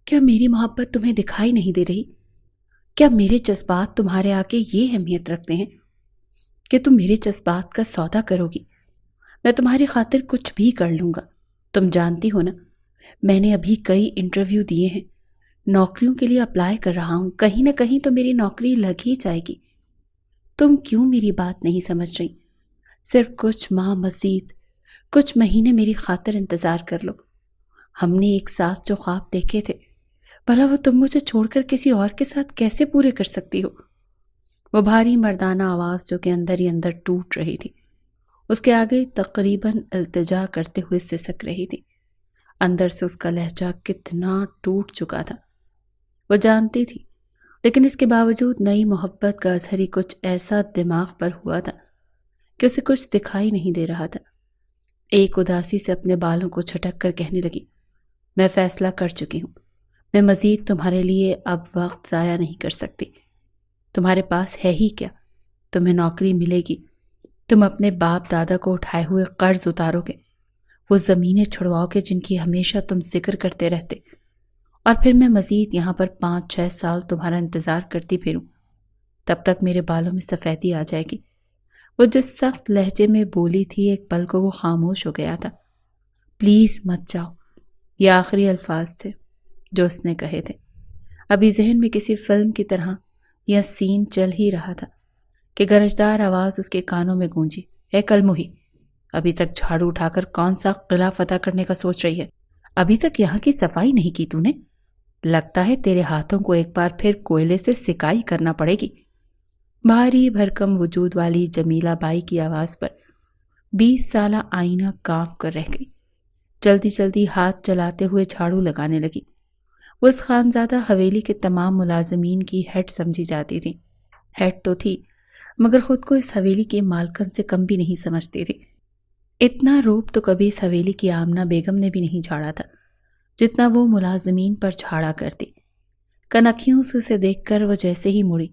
کیا میری محبت تمہیں دکھائی نہیں دے رہی؟ کیا میرے جذبات تمہارے آگے یہ اہمیت رکھتے ہیں کہ تم میرے جذبات کا سودا کرو گی؟ میں تمہاری خاطر کچھ بھی کر لوں گا۔ تم جانتی ہو نا، میں نے ابھی کئی انٹرویو دیے ہیں، نوکریوں کے لیے اپلائی کر رہا ہوں، کہیں نہ کہیں تو میری نوکری لگ ہی جائے گی۔ تم کیوں میری بات نہیں سمجھ رہی؟ صرف کچھ ماہ مزید، کچھ مہینے میری خاطر انتظار کر لو۔ ہم نے ایک ساتھ جو خواب دیکھے تھے، بھلا وہ تم مجھے چھوڑ کر کسی اور کے ساتھ کیسے پورے کر سکتی ہو؟ وہ بھاری مردانہ آواز جو کہ اندر ہی اندر ٹوٹ رہی تھی، اس کے آگے تقریباً التجا کرتے ہوئے سسک رہی تھی۔ اندر سے اس کا لہجہ کتنا ٹوٹ چکا تھا وہ جانتی تھی، لیکن اس کے باوجود نئی محبت کا اثر ہی کچھ ایسا دماغ پر ہوا تھا کہ اسے کچھ دکھائی نہیں دے رہا تھا۔ ایک اداسی سے اپنے بالوں کو چھٹک کر کہنے لگی، میں فیصلہ کر چکی ہوں، میں مزید تمہارے لیے اب وقت ضائع نہیں کر سکتی۔ تمہارے پاس ہے ہی کیا؟ تمہیں نوکری ملے گی، تم اپنے باپ دادا کو اٹھائے ہوئے قرض اتارو گے، وہ زمینیں چھڑواؤ گے جن کی ہمیشہ تم ذکر کرتے رہتے، اور پھر میں مزید یہاں پر 5-6 سال تمہارا انتظار کرتی پھروں۔ تب تک میرے بالوں میں سفیدی آ جائے گی۔ وہ جس سخت لہجے میں بولی تھی، ایک پل کو وہ خاموش ہو گیا تھا۔ پلیز مت جاؤ، یہ آخری الفاظ تھے جو اس نے کہے تھے۔ ابھی ذہن میں کسی فلم کی طرح یہ سین چل ہی رہا تھا کہ گرجدار آواز اس کے کانوں میں گونجی، اے کلموہی، ابھی تک جھاڑو اٹھا کر کون سا قلعہ فتح کرنے کا سوچ رہی ہے؟ ابھی تک یہاں کی صفائی نہیں کی تو نے؟ لگتا ہے تیرے ہاتھوں کو ایک بار پھر کوئلے سے سکائی کرنا پڑے گی۔ بھاری بھرکم وجود والی جمیلہ بائی کی آواز پر 20 سالہ آئینہ کانپ کر رہ گئی۔ جلدی جلدی ہاتھ چلاتے ہوئے جھاڑو لگانے لگی۔ وہ اس خانزادہ حویلی کے تمام ملازمین کی ہیڈ سمجھی جاتی تھی۔ ہیڈ تو تھی، مگر خود کو اس حویلی کی مالکن سے کم بھی نہیں سمجھتی تھی۔ اتنا روپ تو کبھی اس حویلی کی آمنہ بیگم نے بھی نہیں جھاڑا تھا جتنا وہ ملازمین پر جھاڑا کرتی۔ کنکھیوں سے اسے دیکھ کر وہ جیسے ہی مڑی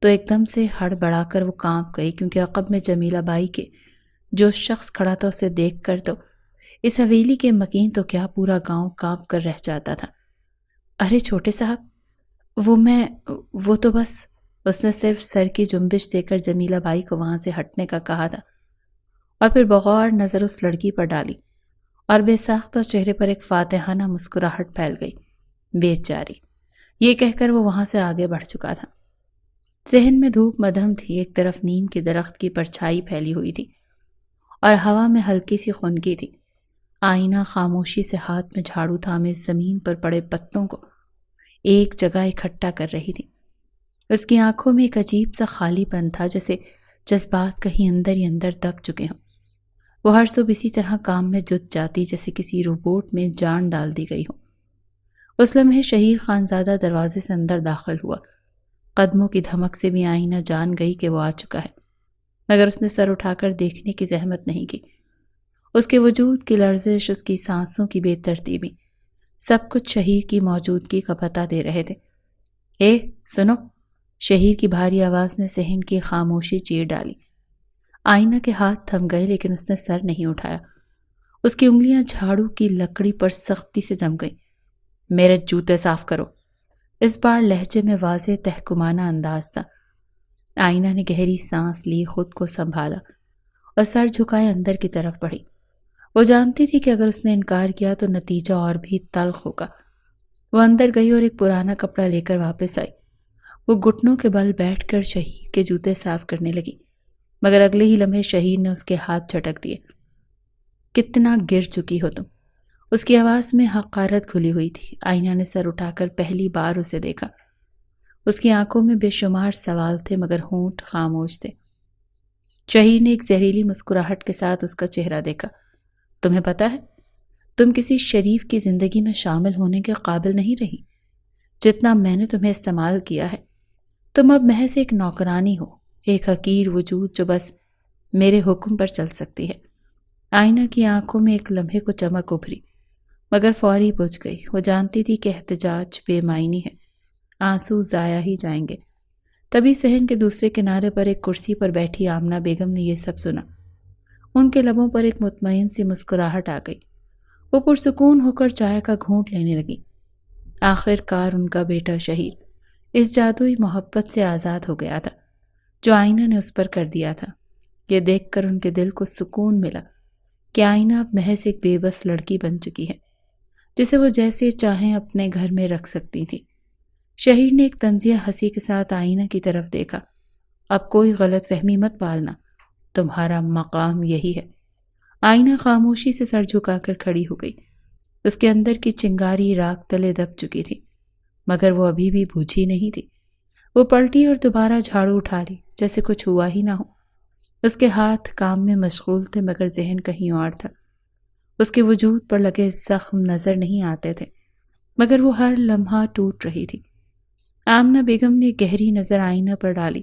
تو ایک دم سے ہڑ بڑھا کر وہ کانپ گئی، کیونکہ عقب میں جمیلہ بائی کے جو شخص کھڑا تھا اسے دیکھ کر تو اس حویلی کے مکین تو کیا پورا گاؤں کانپ کر رہ جاتا تھا۔ ارے چھوٹے صاحب، وہ تو بس، اس نے صرف سر کی جنبش دے کر جمیلہ بائی کو وہاں سے ہٹنے کا کہا تھا، اور پھر بغور نظر اس لڑکی پر ڈالی اور بے ساختہ چہرے پر ایک فاتحانہ مسکراہٹ پھیل گئی۔ بیچاری، یہ کہہ کر وہ وہاں سے آگے بڑھ چکا تھا۔ ذہن میں دھوپ مدھم تھی، ایک طرف نیم کے درخت کی پرچھائی پھیلی ہوئی تھی اور ہوا میں ہلکی سی خنکی تھی۔ آئینہ خاموشی سے ہاتھ میں جھاڑو تھامے زمین پر پڑے پتوں کو ایک جگہ اکٹھا کر رہی تھی۔ اس کی آنکھوں میں ایک عجیب سا خالی پن تھا، جیسے جذبات کہیں اندر ہی اندر دب چکے ہوں۔ وہ ہر صبح اسی طرح کام میں جت جاتی جیسے کسی روبوٹ میں جان ڈال دی گئی ہو۔ اس لمحے شہیر خانزادہ دروازے سے اندر داخل ہوا۔ قدموں کی دھمک سے بھی آئینہ جان گئی کہ وہ آ چکا ہے، مگر اس نے سر اٹھا کر دیکھنے کی زحمت نہیں کی۔ اس کے وجود کی لرزش، اس کی سانسوں کی بے ترتیبی، سب کچھ شہیر کی موجودگی کا پتہ دے رہے تھے۔ اے سنو، شہیر کی بھاری آواز نے صحن کی خاموشی چیر ڈالی۔ آئینہ کے ہاتھ تھم گئے، لیکن اس نے سر نہیں اٹھایا۔ اس کی انگلیاں جھاڑو کی لکڑی پر سختی سے جم گئیں۔ میرے جوتے صاف کرو، اس بار لہجے میں واضح تحکمانہ انداز تھا۔ آئینہ نے گہری سانس لی، خود کو سنبھالا اور سر جھکائے اندر کی طرف بڑھی۔ وہ جانتی تھی کہ اگر اس نے انکار کیا تو نتیجہ اور بھی تلخ ہوگا۔ وہ اندر گئی اور ایک پرانا کپڑا لے کر واپس آئی۔ وہ گھٹنوں کے بل بیٹھ کر شہیر کے جوتے صاف کرنے لگی، مگر اگلے ہی لمحے شہیر نے اس کے ہاتھ جھٹک دیے۔ کتنا گر چکی ہو تم؟ اس کی آواز میں حقارت کھلی ہوئی تھی۔ آئینہ نے سر اٹھا کر پہلی بار اسے دیکھا۔ اس کی آنکھوں میں بے شمار سوال تھے، مگر ہونٹ خاموش تھے۔ شہیر نے ایک زہریلی مسکراہٹ کے ساتھ اس کا چہرہ دیکھا۔ تمہیں پتہ ہے، تم کسی شریف کی زندگی میں شامل ہونے کے قابل نہیں رہی، جتنا میں نے تمہیں استعمال کیا ہے۔ تم اب محض ایک نوکرانی ہو، ایک حقیر وجود جو بس میرے حکم پر چل سکتی ہے۔ آئینہ کی آنکھوں میں ایک لمحے کو چمک ابھری، مگر فوری بجھ گئی۔ وہ جانتی تھی کہ احتجاج بے معنی ہے، آنسو ضائع ہی جائیں گے۔ تبھی صحن کے دوسرے کنارے پر ایک کرسی پر بیٹھی آمنہ بیگم نے یہ سب سنا۔ ان کے لبوں پر ایک مطمئن سی مسکراہٹ آ گئی۔ وہ پرسکون ہو کر چائے کا گھونٹ لینے لگی۔ آخر کار ان کا بیٹا شہیر اس جادوئی محبت سے آزاد ہو گیا تھا جو آئینہ نے اس پر کر دیا تھا۔ یہ دیکھ کر ان کے دل کو سکون ملا کہ آئینہ اب محض ایک بے بس لڑکی بن چکی ہے جسے وہ جیسے چاہیں اپنے گھر میں رکھ سکتی تھی۔ شہیر نے ایک طنزیہ ہنسی کے ساتھ آئینہ کی طرف دیکھا۔ اب کوئی غلط فہمی مت پالنا، تمہارا مقام یہی ہے۔ آئینہ خاموشی سے سر جھکا کر کھڑی ہو گئی۔ اس کے اندر کی چنگاری راکھ تلے دب چکی تھی، مگر وہ ابھی بھی بجھی نہیں تھی۔ وہ پلٹی اور دوبارہ جھاڑو اٹھا لی جیسے کچھ ہوا ہی نہ ہو۔ اس کے ہاتھ کام میں مشغول تھے مگر ذہن کہیں اور تھا۔ اس کے وجود پر لگے زخم نظر نہیں آتے تھے مگر وہ ہر لمحہ ٹوٹ رہی تھی۔ آمنہ بیگم نے گہری نظر آئینہ پر ڈالی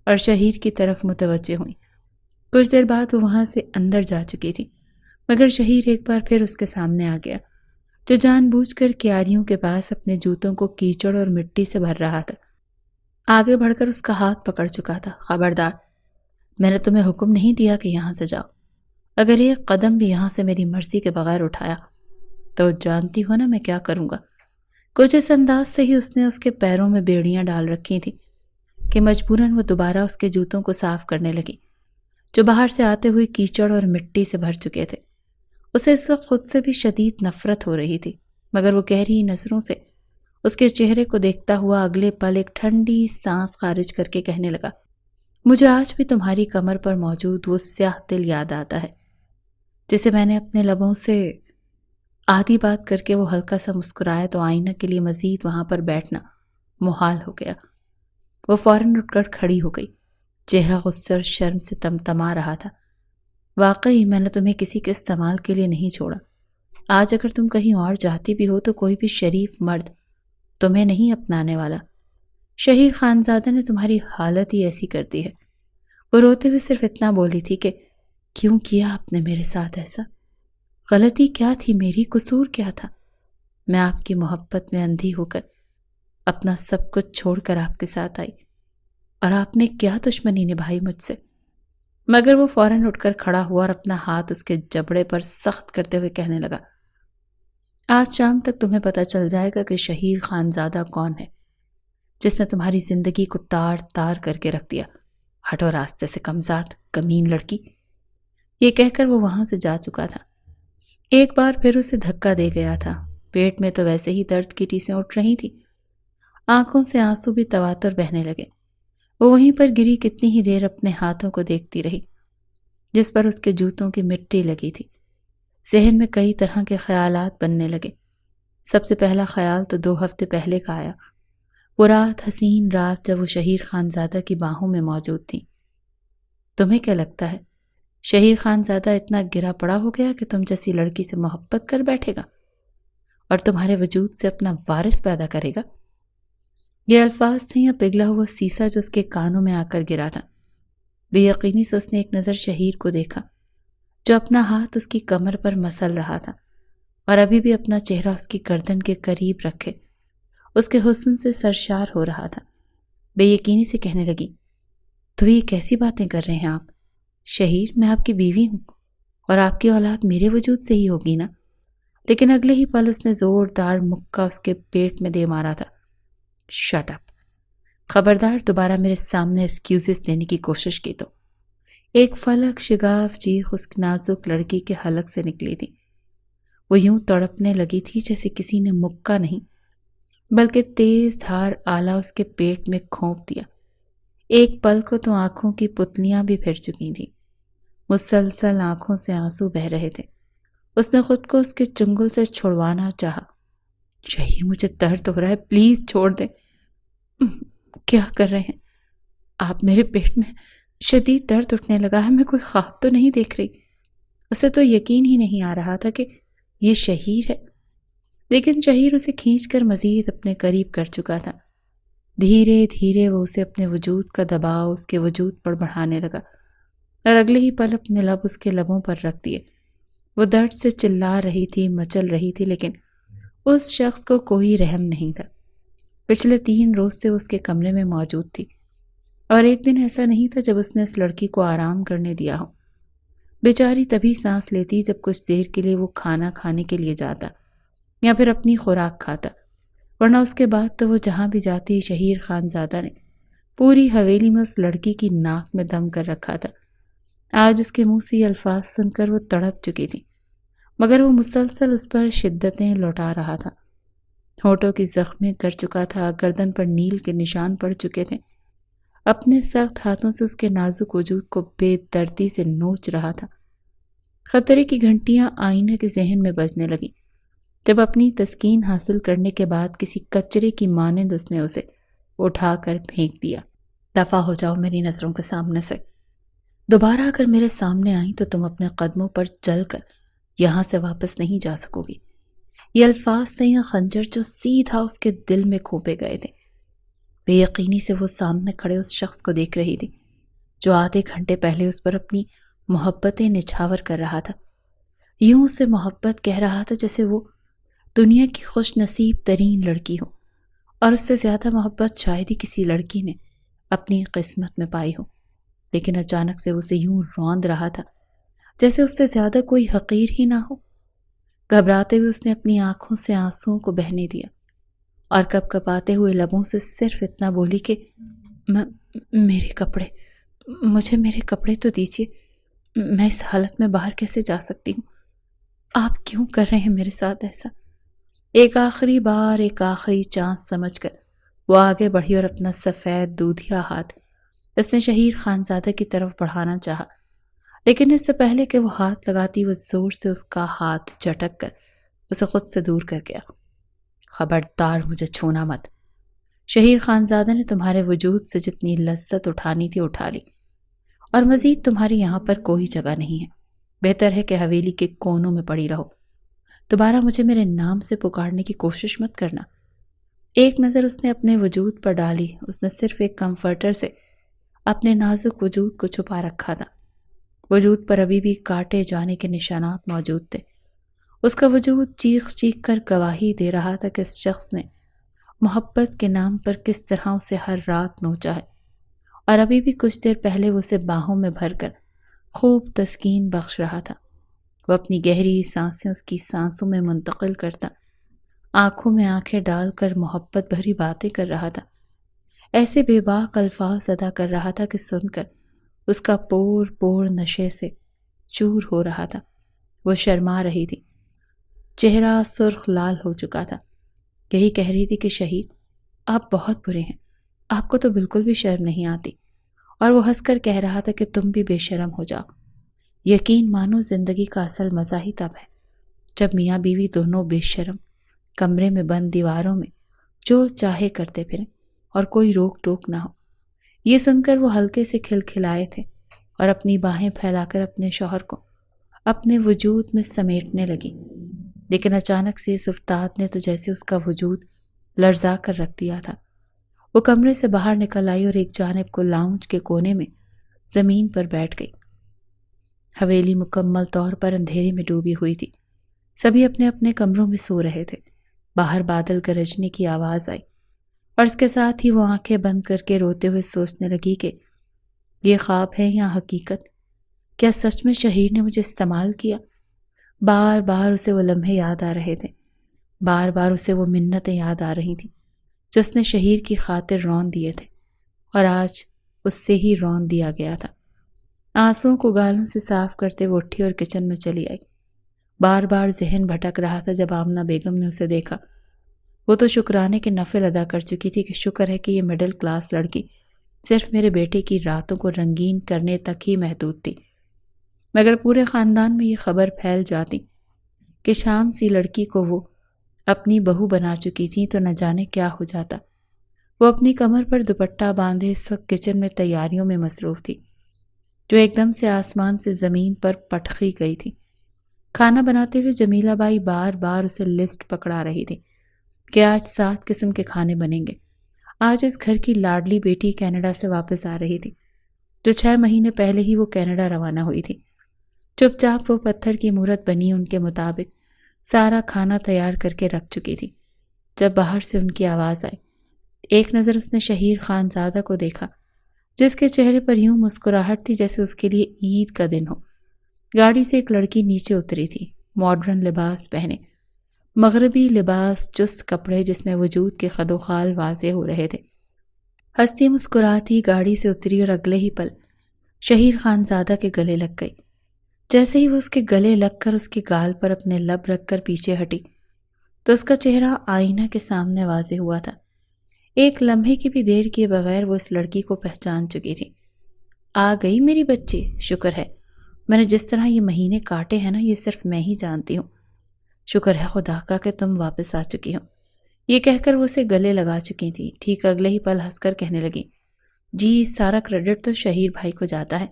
اور شہیر کی طرف متوجہ ہوئی۔ کچھ دیر بعد وہ وہاں سے اندر جا چکی تھی مگر شہیر ایک بار پھر اس کے سامنے آ گیا جو جان بوجھ کر کیاریوں کے پاس اپنے جوتوں کو کیچڑ اور مٹی سے بھر رہا تھا۔ آگے بڑھ کر اس کا ہاتھ پکڑ چکا تھا۔ خبردار، میں نے تمہیں حکم نہیں دیا کہ یہاں سے جاؤ۔ اگر ایک قدم بھی یہاں سے میری مرضی کے بغیر اٹھایا تو جانتی ہو نا میں کیا کروں گا۔ کچھ اس انداز سے ہی اس نے اس کے پیروں میں بیڑیاں ڈال رکھی تھیں کہ مجبوراً وہ دوبارہ اس کے جوتوں کو صاف کرنے لگی جو باہر سے آتے ہوئے کیچڑ اور مٹی سے بھر چکے تھے۔ اسے اس وقت خود سے بھی شدید نفرت ہو رہی تھی مگر وہ گہری نظروں سے اس کے چہرے کو دیکھتا ہوا اگلے پل ایک ٹھنڈی سانس خارج کر کے کہنے لگا، مجھے آج بھی تمہاری کمر پر موجود وہ سیاہ تل یاد آتا ہے جسے میں نے اپنے لبوں سے۔ آدھی بات کر کے وہ ہلکا سا مسکرایا تو آئینہ کے لیے مزید وہاں پر بیٹھنا محال ہو گیا۔ وہ فوراً اٹھ کر کھڑی ہو گئی، چہرہ غصے اور شرم سے تمتما رہا تھا۔ واقعی میں نے تمہیں کسی کے استعمال کے لیے نہیں چھوڑا۔ آج اگر تم کہیں اور جاتی بھی ہو تو کوئی بھی شریف مرد تمہیں نہیں اپنانے والا۔ شہیر خانزادہ نے تمہاری حالت ہی ایسی کر دی ہے۔ وہ روتے ہوئے صرف اتنا بولی تھی کہ کیوں کیا آپ نے میرے ساتھ ایسا؟ غلطی کیا تھی میری؟ قصور کیا تھا؟ میں آپ کی محبت میں اندھی ہو کر اپنا سب کچھ چھوڑ کر آپ کے ساتھ آئی اور آپ نے کیا دشمنی نبھائی مجھ سے؟ مگر وہ فوراً اٹھ کر کھڑا ہوا اور اپنا ہاتھ اس کے جبڑے پر سخت کرتے ہوئے کہنے لگا، آج شام تک تمہیں پتہ چل جائے گا کہ شہیر خانزادہ کون ہے جس نے تمہاری زندگی کو تار تار کر کے رکھ دیا۔ ہٹو راستے سے کمزاد کمین لڑکی۔ یہ کہہ کر وہ وہاں سے جا چکا تھا۔ ایک بار پھر اسے دھکا دے گیا تھا۔ پیٹ میں تو ویسے ہی درد کی ٹیسیں اٹھ رہی تھی، آنکھوں سے آنسو بھی تواتر بہنے لگے۔ وہ وہیں پر گری کتنی ہی دیر اپنے ہاتھوں کو دیکھتی رہی جس پر اس کے جوتوں کی مٹی لگی تھی۔ ذہن میں کئی طرح کے خیالات بننے لگے۔ سب سے پہلا خیال تو 2 ہفتے پہلے کا آیا، وہ رات، حسین رات جب وہ شہیر خانزادہ کی باہوں میں موجود تھی۔ تمہیں کیا لگتا ہے شہیر خانزادہ اتنا گرا پڑا ہو گیا کہ تم جیسی لڑکی سے محبت کر بیٹھے گا اور تمہارے وجود سے اپنا وارث پیدا کرے گا؟ یہ الفاظ تھے یا پگھلا ہوا سیسا جو اس کے کانوں میں آ کر گرا تھا؟ بے یقینی سے اس نے ایک نظر شہیر کو دیکھا جو اپنا ہاتھ اس کی کمر پر مسل رہا تھا اور ابھی بھی اپنا چہرہ اس کی گردن کے قریب رکھے اس کے حسن سے سرشار ہو رہا تھا۔ بے یقینی سے کہنے لگی، تو یہ کیسی باتیں کر رہے ہیں آپ؟ شہیر، میں آپ کی بیوی ہوں اور آپ کی اولاد میرے وجود سے ہی ہوگی نا؟ لیکن اگلے ہی پل اس نے زوردار مکہ اس کے پیٹ میں دے مارا تھا۔ Shut up! خبردار دوبارہ میرے سامنے ایکسکیوزز دینے کی کوشش کی تو۔ ایک فلک شگاف چیخ اس نازک لڑکی کے حلق سے نکلی تھی۔ وہ یوں تڑپنے لگی تھی جیسے کسی نے مکہ نہیں بلکہ تیز دھار آلہ اس کے پیٹ میں کھونپ دیا۔ ایک پل کو تو آنکھوں کی پتلیاں بھی پھر چکی تھیں، مسلسل آنکھوں سے آنسو بہہ رہے تھے۔ اس نے خود کو اس کے چنگل سے چھڑوانا چاہا۔ شہیر، مجھے درد ہو رہا ہے، پلیز چھوڑ دیں۔ کیا کر رہے ہیں آپ؟ میرے پیٹ میں شدید درد اٹھنے لگا ہے، میں کوئی خواب تو نہیں دیکھ رہی؟ اسے تو یقین ہی نہیں آ رہا تھا کہ یہ شہیر ہے، لیکن شہیر اسے کھینچ کر مزید اپنے قریب کر چکا تھا۔ دھیرے دھیرے وہ اسے اپنے وجود کا دباؤ اس کے وجود پر بڑھانے لگا اور اگلے ہی پل اپنے لب اس کے لبوں پر رکھ دیے۔ وہ درد سے چلا رہی تھی، مچل رہی تھی، لیکن اس شخص کو کوئی رحم نہیں تھا۔ پچھلے 3 روز سے اس کے کمرے میں موجود تھی اور ایک دن ایسا نہیں تھا جب اس نے اس لڑکی کو آرام کرنے دیا ہو۔ بیچاری تبھی سانس لیتی جب کچھ دیر کے لیے وہ کھانا کھانے کے لیے جاتا یا پھر اپنی خوراک کھاتا، ورنہ اس کے بعد تو وہ جہاں بھی جاتی شہیر خانزادہ نے پوری حویلی میں اس لڑکی کی ناک میں دم کر رکھا تھا۔ آج اس کے منہ سے یہ الفاظ سن کر وہ تڑپ چکی تھی، مگر وہ مسلسل اس پر شدتیں لوٹا رہا تھا۔ ہونٹوں کی زخمیں کر چکا تھا، گردن پر نیل کے نشان پڑ چکے تھے، اپنے سخت ہاتھوں سے اس کے نازک وجود کو بے دردی سے نوچ رہا تھا۔ خطرے کی گھنٹیاں آئینہ کے ذہن میں بجنے لگیں جب اپنی تسکین حاصل کرنے کے بعد کسی کچرے کی مانند اس نے اسے اٹھا کر پھینک دیا۔ دفع ہو جاؤ میری نظروں کے سامنے سے، دوبارہ اگر میرے سامنے آئیں تو تم اپنے قدموں پر چل کر یہاں سے واپس نہیں جا سکو گی۔ یہ الفاظ سے یہ خنجر جو سیدھا اس کے دل میں کھوپے گئے تھے۔ بے یقینی سے وہ سامنے کھڑے اس شخص کو دیکھ رہی تھی جو آدھے گھنٹے پہلے اس پر اپنی محبتیں نچھاور کر رہا تھا، یوں اسے محبت کہہ رہا تھا جیسے وہ دنیا کی خوش نصیب ترین لڑکی ہو، اور اس سے زیادہ محبت شاید ہی کسی لڑکی نے اپنی قسمت میں پائی ہو۔ لیکن اچانک سے اسے یوں روند رہا تھا جیسے اس سے زیادہ کوئی حقیر ہی نہ ہو۔ گھبراتے ہوئے اس نے اپنی آنکھوں سے آنسوں کو بہنے دیا اور کپ کپاتے ہوئے لبوں سے صرف اتنا بولی کہ میرے کپڑے، مجھے میرے کپڑے تو دیجیے، میں اس حالت میں باہر کیسے جا سکتی ہوں؟ آپ کیوں کر رہے ہیں میرے ساتھ ایسا؟ ایک آخری بار، ایک آخری چانس سمجھ کر وہ آگے بڑھی اور اپنا سفید دودھیا ہاتھ اس نے شہیر خانزادہ کی طرف بڑھانا چاہا، لیکن اس سے پہلے کہ وہ ہاتھ لگاتی وہ زور سے اس کا ہاتھ جھٹک کر اسے خود سے دور کر گیا۔ خبردار، مجھے چھونا مت۔ شہیر خانزادہ نے تمہارے وجود سے جتنی لذت اٹھانی تھی اٹھا لی، اور مزید تمہاری یہاں پر کوئی جگہ نہیں ہے۔ بہتر ہے کہ حویلی کے کونوں میں پڑی رہو۔ دوبارہ مجھے میرے نام سے پکارنے کی کوشش مت کرنا۔ ایک نظر اس نے اپنے وجود پر ڈالی۔ اس نے صرف ایک کمفرٹر سے اپنے نازک وجود کو چھپا رکھا تھا۔ وجود پر ابھی بھی کاٹے جانے کے نشانات موجود تھے۔ اس کا وجود چیخ چیخ کر گواہی دے رہا تھا کہ اس شخص نے محبت کے نام پر کس طرح اسے ہر رات نوچا ہے، اور ابھی بھی کچھ دیر پہلے وہ اسے باہوں میں بھر کر خوب تسکین بخش رہا تھا۔ وہ اپنی گہری سانسیں اس کی سانسوں میں منتقل کرتا، آنکھوں میں آنکھیں ڈال کر محبت بھری باتیں کر رہا تھا، ایسے بے باک الفاظ ادا کر رہا تھا کہ سن کر اس کا پور پور نشے سے چور ہو رہا تھا۔ وہ شرما رہی تھی، چہرہ سرخ لال ہو چکا تھا۔ یہی کہہ رہی تھی کہ شہید، آپ بہت برے ہیں، آپ کو تو بالکل بھی شرم نہیں آتی، اور وہ ہنس کر کہہ رہا تھا کہ تم بھی بے شرم ہو جاؤ۔ یقین مانو زندگی کا اصل مزہ ہی تب ہے جب میاں بیوی دونوں بے شرم کمرے میں بند دیواروں میں جو چاہے کرتے پھریں اور کوئی روک ٹوک نہ ہو۔ یہ سن کر وہ ہلکے سے کھلکھلائے تھے اور اپنی باہیں پھیلا کر اپنے شوہر کو اپنے وجود میں سمیٹنے لگی، لیکن اچانک سے اس افتاد نے تو جیسے اس کا وجود لرزا کر رکھ دیا تھا۔ وہ کمرے سے باہر نکل آئی اور ایک جانب کو لاؤنج کے کونے میں زمین پر بیٹھ گئی۔ حویلی مکمل طور پر اندھیرے میں ڈوبی ہوئی تھی، سبھی اپنے اپنے کمروں میں سو رہے تھے۔ باہر بادل گرجنے کی آواز آئی اور اس کے ساتھ ہی وہ آنکھیں بند کر کے روتے ہوئے سوچنے لگی کہ یہ خواب ہے یا حقیقت؟ کیا سچ میں شہیر نے مجھے استعمال کیا؟ بار بار اسے وہ لمحے یاد آ رہے تھے، بار بار اسے وہ منتیں یاد آ رہی تھیں جو اس نے شہیر کی خاطر رون دیے تھے، اور آج اس سے ہی رون دیا گیا تھا۔ آنسوں کو گالوں سے صاف کرتے وہ اٹھی اور کچن میں چلی آئی۔ بار بار ذہن بھٹک رہا تھا جب آمنہ بیگم نے اسے دیکھا۔ وہ تو شکرانے کے نفل ادا کر چکی تھی کہ شکر ہے کہ یہ مڈل کلاس لڑکی صرف میرے بیٹے کی راتوں کو رنگین کرنے تک ہی محدود تھی، مگر پورے خاندان میں یہ خبر پھیل جاتی کہ شام سی لڑکی کو وہ اپنی بہو بنا چکی تھی تو نہ جانے کیا ہو جاتا۔ وہ اپنی کمر پر دوپٹہ باندھے اس وقت کچن میں تیاریوں میں مصروف تھی جو ایک دم سے آسمان سے زمین پر پٹخی گئی تھی۔ کھانا بناتے ہوئے جمیلہ بائی بار بار اسے لسٹ پکڑا رہی تھی کہ آج 7 قسم کے کھانے بنیں گے۔ آج اس گھر کی لاڈلی بیٹی کینیڈا سے واپس آ رہی تھی جو 6 مہینے پہلے ہی وہ کینیڈا روانہ ہوئی تھی۔ چپ چاپ وہ پتھر کی مورت بنی ان کے مطابق سارا کھانا تیار کر کے رکھ چکی تھی جب باہر سے ان کی آواز آئی۔ ایک نظر اس نے شہیر خانزادہ کو دیکھا جس کے چہرے پر یوں مسکراہٹ تھی جیسے اس کے لیے عید کا دن ہو۔ گاڑی سے ایک لڑکی نیچے اتری تھی، ماڈرن لباس پہنے، مغربی لباس، چست کپڑے جس میں وجود کے خد و خال واضح ہو رہے تھے۔ ہستی مسکراتی گاڑی سے اتری اور اگلے ہی پل شہیر خانزادہ کے گلے لگ گئی۔ جیسے ہی وہ اس کے گلے لگ کر اس کے گال پر اپنے لب رکھ کر پیچھے ہٹی تو اس کا چہرہ آئینہ کے سامنے واضح ہوا تھا۔ ایک لمحے کی بھی دیر کیے بغیر وہ اس لڑکی کو پہچان چکی تھی۔ آ گئی میری بچی، شکر ہے میں نے جس طرح یہ مہینے کاٹے ہیں نا، یہ صرف میں ہی جانتی ہوں۔ شکر ہے خدا کا کہ تم واپس آ چکی ہو۔ یہ کہہ کر وہ اسے گلے لگا چکی تھی۔ ٹھیک اگلے ہی پل ہنس کر کہنے لگی، جی سارا کریڈٹ تو شہیر بھائی کو جاتا ہے۔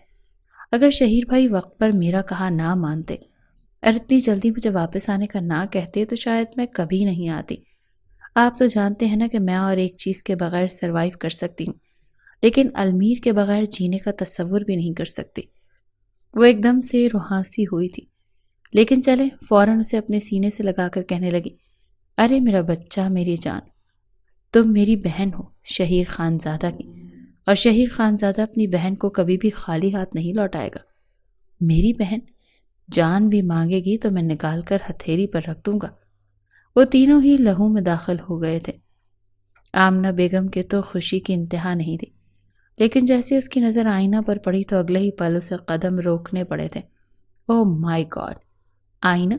اگر شہیر بھائی وقت پر میرا کہا نہ مانتے اور اتنی جلدی مجھے واپس آنے کا نہ کہتے تو شاید میں کبھی نہیں آتی۔ آپ تو جانتے ہیں نا کہ میں اور ایک چیز کے بغیر سروائیو کر سکتی ہوں، لیکن المیر کے بغیر جینے کا تصور بھی نہیں کر سکتی۔ وہ ایک دم سے روحانسی ہوئی تھی، لیکن چلے فوراً اسے اپنے سینے سے لگا کر کہنے لگی، ارے میرا بچہ، میری جان، تم میری بہن ہو شہیر خانزادہ کی، اور شہیر خانزادہ اپنی بہن کو کبھی بھی خالی ہاتھ نہیں لوٹائے گا۔ میری بہن جان بھی مانگے گی تو میں نکال کر ہتھیلی پر رکھ دوں گا۔ وہ تینوں ہی لہو میں داخل ہو گئے تھے۔ آمنہ بیگم کے تو خوشی کی انتہا نہیں تھی، لیکن جیسے اس کی نظر آئینہ پر پڑی تو اگلے ہی پل اسے قدم روکنے پڑے تھے۔ او مائی گاڈ آئینہ،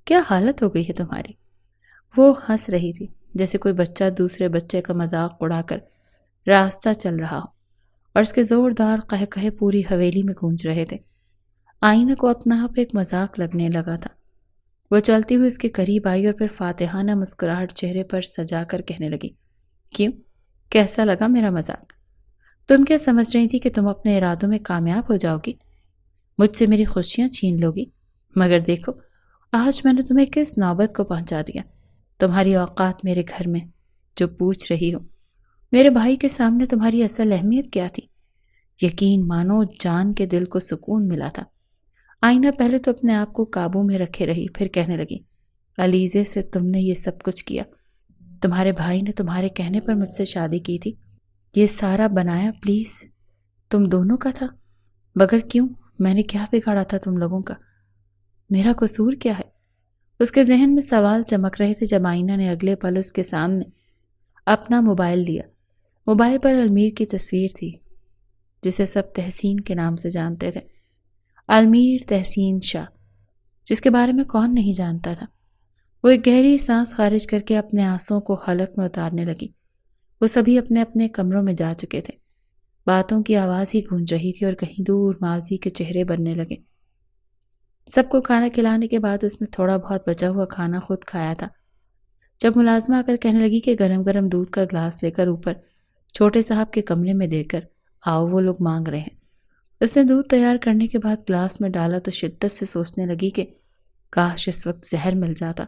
کیا حالت ہو گئی ہے تمہاری؟ وہ ہنس رہی تھی جیسے کوئی بچہ دوسرے بچے کا مذاق اڑا کر راستہ چل رہا ہو، اور اس کے زوردار قہقہے پوری حویلی میں گونج رہے تھے۔ آئینہ کو اپنا آپ ایک مذاق لگنے لگا تھا۔ وہ چلتی ہوئی اس کے قریب آئی اور پھر فاتحانہ مسکراہٹ چہرے پر سجا کر کہنے لگی، کیوں، کیسا لگا میرا مذاق؟ تم کیا سمجھ رہی تھی کہ تم اپنے ارادوں میں کامیاب ہو جاؤ گی، مجھ سے میری خوشیاں چھین لو گی؟ مگر دیکھو آج میں نے تمہیں کس نوبت کو پہنچا دیا۔ تمہاری اوقات میرے گھر میں جو پوچھ رہی ہو، میرے بھائی کے سامنے تمہاری اصل اہمیت کیا تھی؟ یقین مانو جان کے دل کو سکون ملا تھا۔ آئینہ پہلے تو اپنے آپ کو قابو میں رکھے رہی، پھر کہنے لگی، علیزے سے تم نے یہ سب کچھ کیا؟ تمہارے بھائی نے تمہارے کہنے پر مجھ سے شادی کی تھی؟ یہ سارا بنایا پلیز تم دونوں کا تھا؟ مگر کیوں؟ میں نے کیا بگاڑا تھا تم لوگوں کا؟ میرا قصور کیا ہے؟ اس کے ذہن میں سوال چمک رہے تھے جب آئینہ نے اگلے پل اس کے سامنے اپنا موبائل لیا۔ موبائل پر المیر کی تصویر تھی، جسے سب تحسین کے نام سے جانتے تھے۔ المیر تحسین شاہ، جس کے بارے میں کون نہیں جانتا تھا۔ وہ ایک گہری سانس خارج کر کے اپنے آنسوں کو حلق میں اتارنے لگی۔ وہ سبھی اپنے اپنے کمروں میں جا چکے تھے۔ باتوں کی آواز ہی گونج رہی تھی اور کہیں دور ماضی کے چہرے بننے لگے۔ سب کو کھانا کھلانے کے بعد اس نے تھوڑا بہت بچا ہوا کھانا خود کھایا تھا۔ جب ملازمہ آ کر کہنے لگی کہ گرم گرم دودھ کا گلاس لے کر اوپر چھوٹے صاحب کے کمرے میں دے کر آؤ، وہ لوگ مانگ رہے ہیں، اس نے دودھ تیار کرنے کے بعد گلاس میں ڈالا تو شدت سے سوچنے لگی کہ کاش اس وقت زہر مل جاتا۔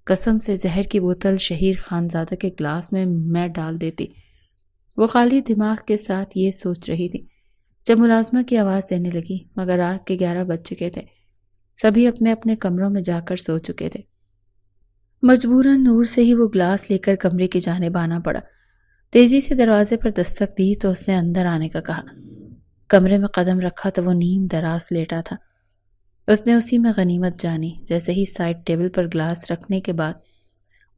قسم سے زہر کی بوتل شہیر خانزادہ کے گلاس میں ڈال دیتی۔ وہ خالی دماغ کے ساتھ یہ سوچ رہی تھی جب ملازمہ کی آواز دینے لگی، مگر رات کے 11 بج چکے تھے۔ سبھی اپنے اپنے کمروں میں جا کر سو چکے تھے۔ مجبوراً نور سے ہی وہ گلاس لے کر کمرے کی جانب آنا پڑا۔ تیزی سے دروازے پر دستک دی تو اس نے اندر آنے کا کہا۔ کمرے میں قدم رکھا تو وہ نیم دراز لیٹا تھا۔ اس نے اسی میں غنیمت جانی۔ جیسے ہی سائڈ ٹیبل پر گلاس رکھنے کے بعد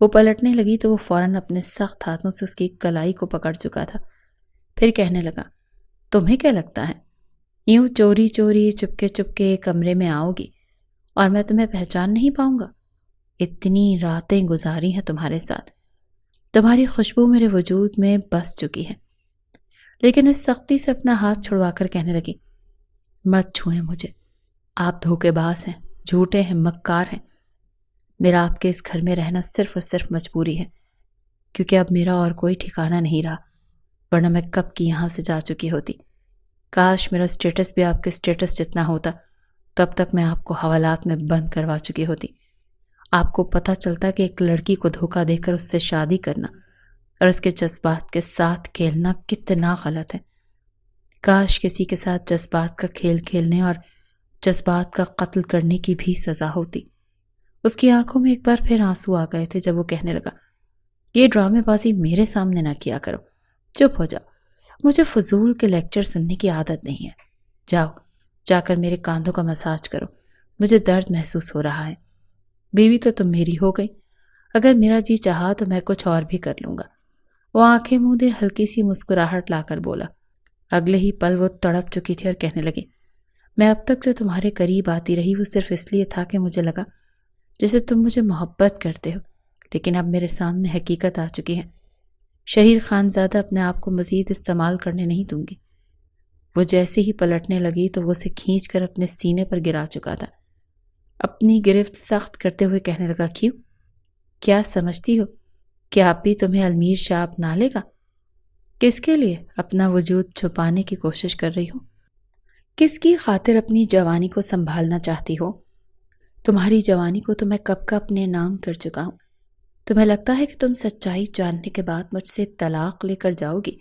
وہ پلٹنے لگی تو وہ فوراً اپنے سخت ہاتھوں سے اس کی کلائی کو پکڑ چکا تھا۔ پھر کہنے لگا، تمہیں کیا لگتا ہے یوں چوری چوری چپکے چپکے کمرے میں آؤ گی اور میں تمہیں پہچان نہیں پاؤں گا؟ اتنی راتیں گزاری ہیں تمہارے ساتھ، تمہاری خوشبو میرے وجود میں بس چکی ہے۔ لیکن اس سختی سے اپنا ہاتھ چھڑوا کر کہنے لگی، مت چھوئیں مجھے، آپ دھوکے باز ہیں، جھوٹے ہیں، مکار ہیں۔ میرا آپ کے اس گھر میں رہنا صرف اور صرف مجبوری ہے، کیونکہ اب میرا اور کوئی ٹھکانہ نہیں رہا، ورنہ میں کب کی یہاں سے جا چکی ہوتی۔ کاش میرا سٹیٹس بھی آپ کے سٹیٹس جتنا ہوتا، تب تک میں آپ کو حوالات میں بند کروا چکی ہوتی۔ آپ کو پتہ چلتا کہ ایک لڑکی کو دھوکہ دے کر اس سے شادی کرنا اور اس کے جذبات کے ساتھ کھیلنا کتنا غلط ہے۔ کاش کسی کے ساتھ جذبات کا کھیل کھیلنے اور جذبات کا قتل کرنے کی بھی سزا ہوتی۔ اس کی آنکھوں میں ایک بار پھر آنسو آ گئے تھے جب وہ کہنے لگا، یہ ڈرامے بازی میرے سامنے نہ کیا کرو، چپ ہو جاؤ، مجھے فضول کے لیکچر سننے کی عادت نہیں ہے۔ جاؤ جا کر میرے کاندھوں کا مساج کرو، مجھے درد محسوس ہو رہا ہے۔ بیوی تو تم میری ہو گئی، اگر میرا جی چاہا تو میں کچھ اور بھی کر لوں گا۔ وہ آنکھیں موندے ہلکی سی مسکراہٹ لا کر بولا۔ اگلے ہی پل وہ تڑپ چکی تھی اور کہنے لگی، میں اب تک جو تمہارے قریب آتی رہی وہ صرف اس لیے تھا کہ مجھے لگا جیسے تم مجھے محبت کرتے ہو، لیکن اب میرے سامنے حقیقت آ چکی ہے۔ شہیر خانزادہ اپنے آپ کو مزید استعمال کرنے نہیں دوں گی۔ وہ جیسے ہی پلٹنے لگی تو وہ اسے کھینچ کر اپنے سینے پر گرا چکا تھا۔ اپنی گرفت سخت کرتے ہوئے کہنے لگا، کیوں؟ کیا سمجھتی ہو کہ آپ بھی تمہیں المیر شاہ اپنا لے گا؟ کس کے لیے اپنا وجود چھپانے کی کوشش کر رہی ہو؟ کس کی خاطر اپنی جوانی کو سنبھالنا چاہتی ہو؟ تمہاری جوانی کو تو میں کب کا اپنے نام کر چکا ہوں۔ تمہیں لگتا ہے کہ تم سچائی جاننے کے بعد مجھ سے طلاق لے کر جاؤ گی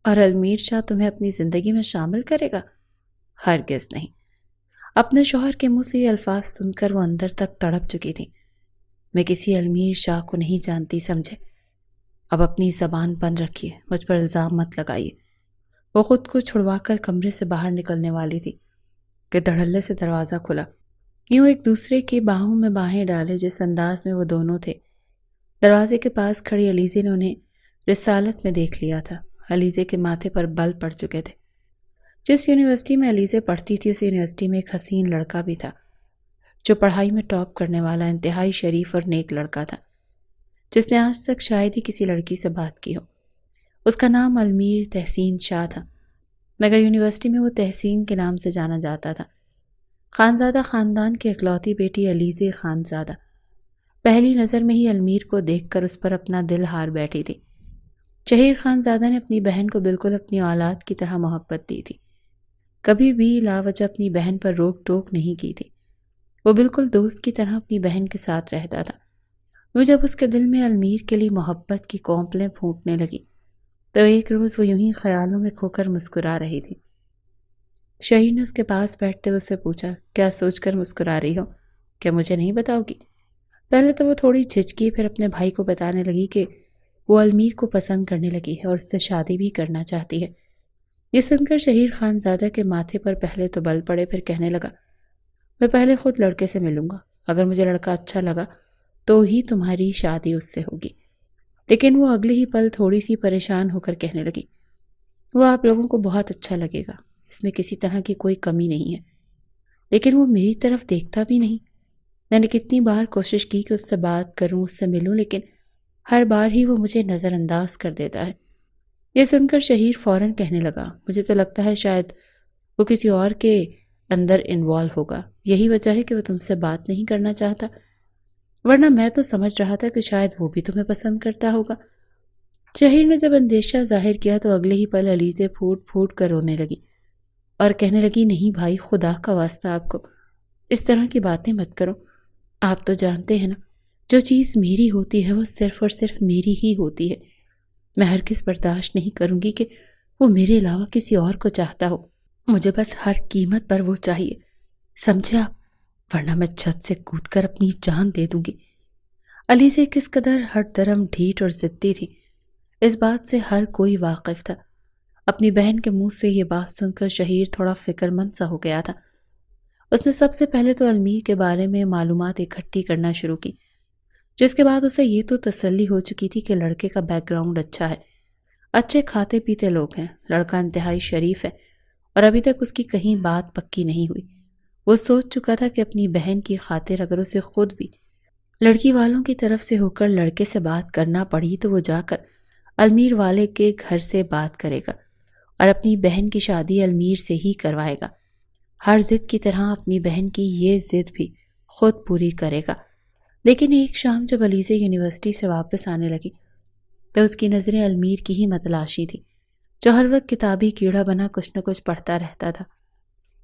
اور المیر شاہ تمہیں اپنی زندگی میں شامل کرے گا؟ ہرگز نہیں۔ اپنے شوہر کے منہ سے یہ الفاظ سن کر وہ اندر تک تڑپ چکی تھی۔ میں کسی المیر شاہ کو نہیں جانتی، سمجھے؟ اب اپنی زبان بند رکھیے، مجھ پر الزام مت لگائیے۔ وہ خود کو چھڑوا کر کمرے سے باہر نکلنے والی تھی کہ دھڑلے سے دروازہ کھلا۔ یوں ایک دوسرے کی باہوں میں باہیں ڈالے جس انداز میں وہ دونوں تھے۔ دروازے کے پاس کھڑی علیزے نے انہیں رسالت میں دیکھ لیا تھا۔ علیزے کے ماتھے پر بل پڑ چکے تھے۔ جس یونیورسٹی میں علیزے پڑھتی تھی اس یونیورسٹی میں ایک حسین لڑکا بھی تھا جو پڑھائی میں ٹاپ کرنے والا انتہائی شریف اور نیک لڑکا تھا، جس نے آج تک شاید ہی کسی لڑکی سے بات کی ہو۔ اس کا نام المیر تحسین شاہ تھا، مگر یونیورسٹی میں وہ تحسین کے نام سے جانا جاتا تھا۔ خانزادہ خاندان کی اکلوتی بیٹی علیزے خانزادہ پہلی نظر میں ہی المیر کو دیکھ کر اس پر اپنا دل ہار بیٹھی تھی۔ شہیر خانزادہ نے اپنی بہن کو بالکل اپنی اولاد کی طرح محبت دی تھی، کبھی بھی لا وجہ اپنی بہن پر روک ٹوک نہیں کی تھی۔ وہ بالکل دوست کی طرح اپنی بہن کے ساتھ رہتا تھا۔ وہ جب اس کے دل میں المیر کے لیے محبت کی کونپلیں پھوٹنے لگی تو ایک روز وہ یوں ہی خیالوں میں کھو کر مسکرا رہی تھی۔ شہیر نے اس کے پاس بیٹھتے ہوئے اس سے پوچھا، کیا سوچ کر مسکرا رہی ہو؟ کیا مجھے نہیں بتاؤ گی؟ پہلے تو وہ تھوڑی جھجکی، پھر اپنے بھائی کو بتانے لگی کہ وہ المیر کو پسند کرنے لگی ہے اور اس سے شادی بھی کرنا چاہتی ہے۔ یہ سن کر شہیر خانزادہ کے ماتھے پر پہلے تو بل پڑے، پھر کہنے لگا، میں پہلے خود لڑکے سے ملوں گا، اگر مجھے لڑکا اچھا لگا تو ہی تمہاری شادی اس سے ہوگی۔ لیکن وہ اگلے ہی پل تھوڑی سی پریشان ہو کر کہنے لگی، وہ آپ لوگوں کو بہت اچھا لگے گا، اس میں کسی طرح کی کوئی کمی نہیں ہے، لیکن وہ میری طرف دیکھتا بھی نہیں۔ میں نے کتنی بار کوشش کی کہ اس سے بات کروں، اس سے ملوں، لیکن ہر بار ہی وہ مجھے نظر انداز کر دیتا ہے۔ یہ سن کر شہیر فوراً کہنے لگا، مجھے تو لگتا ہے شاید وہ کسی اور کے اندر انوالو ہوگا، یہی وجہ ہے کہ وہ تم سے بات نہیں کرنا چاہتا، ورنہ میں تو سمجھ رہا تھا کہ شاید وہ بھی تمہیں پسند کرتا ہوگا۔ شہیر نے جب اندیشہ ظاہر کیا تو اگلے ہی پل علیزے پھوٹ پھوٹ کر رونے لگی اور کہنے لگی، نہیں بھائی، خدا کا واسطہ آپ کو اس طرح کی باتیں مت کرو۔ آپ تو جانتے ہیں نا، جو چیز میری ہوتی ہے وہ صرف اور صرف میری ہی ہوتی ہے۔ میں ہرگز برداشت نہیں کروں گی کہ وہ میرے علاوہ کسی اور کو چاہتا ہو۔ مجھے بس ہر قیمت پر وہ چاہیے، سمجھے آپ، ورنہ میں چھت سے کود کر اپنی جان دے دوں گی۔ علیزے کس قدر ہٹ درم ڈھیٹ اور ضدی تھی اس بات سے ہر کوئی واقف تھا۔ اپنی بہن کے منہ سے یہ بات سن کر شہیر تھوڑا فکر مند سا ہو گیا تھا۔ اس نے سب سے پہلے تو المیر کے بارے میں معلومات اکٹھی کرنا شروع کی، جس کے بعد اسے یہ تو تسلی ہو چکی تھی کہ لڑکے کا بیک گراؤنڈ اچھا ہے، اچھے کھاتے پیتے لوگ ہیں، لڑکا انتہائی شریف ہے اور ابھی تک اس کی کہیں بات پکی نہیں ہوئی۔ وہ سوچ چکا تھا کہ اپنی بہن کی خاطر اگر اسے خود بھی لڑکی والوں کی طرف سے ہو کر لڑکے سے بات کرنا پڑی تو وہ جا کر المیر والے کے گھر سے بات کرے گا اور اپنی بہن کی شادی المیر سے ہی کروائے گا۔ ہر ضد کی طرح اپنی بہن کی یہ ضد بھی خود پوری کرے گا۔ لیکن ایک شام جب علیزے یونیورسٹی سے واپس آنے لگی تو اس کی نظریں المیر کی ہی متلاشی تھی، جو ہر وقت کتابی کیڑا بنا کچھ نہ کچھ پڑھتا رہتا تھا۔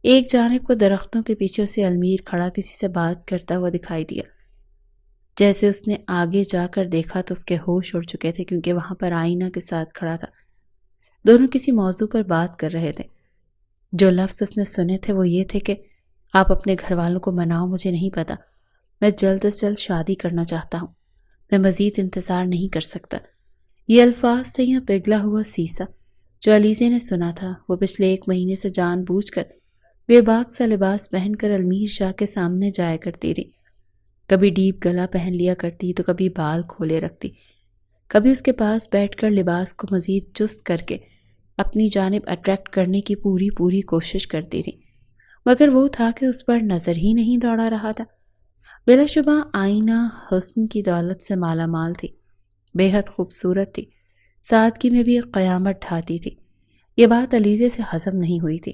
ایک جانب کو درختوں کے پیچھے سے المیر کھڑا کسی سے بات کرتا ہوا دکھائی دیا۔ جیسے اس نے آگے جا کر دیکھا تو اس کے ہوش اڑ چکے تھے، کیونکہ وہاں پر آئینہ کے ساتھ کھڑا تھا۔ دونوں کسی موضوع پر بات کر رہے تھے۔ جو لفظ اس نے سنے تھے وہ یہ تھے کہ آپ اپنے گھر والوں کو مناؤ، مجھے نہیں پتا، میں جلد از جلد شادی کرنا چاہتا ہوں، میں مزید انتظار نہیں کر سکتا۔ یہ الفاظ تھے یا پگھلا ہوا سیسا جو علیزے نے سنا تھا۔ وہ پچھلے 1 مہینے سے جان بوجھ کر بے باک سا لباس پہن کر المیر شاہ کے سامنے جایا کرتی تھی، کبھی ڈیپ گلا پہن لیا کرتی تو کبھی بال کھولے رکھتی، کبھی اس کے پاس بیٹھ کر لباس کو مزید چست کر کے اپنی جانب اٹریکٹ کرنے کی پوری کوشش کرتی تھی، مگر وہ تھا کہ اس پر نظر ہی نہیں دوڑا رہا تھا۔ بلا شبہ آئینہ حسن کی دولت سے مالا مال تھی، بے حد خوبصورت تھی، سادگی میں بھی ایک قیامت ڈھاتی تھی۔ یہ بات علیزے سے ہضم نہیں ہوئی تھی۔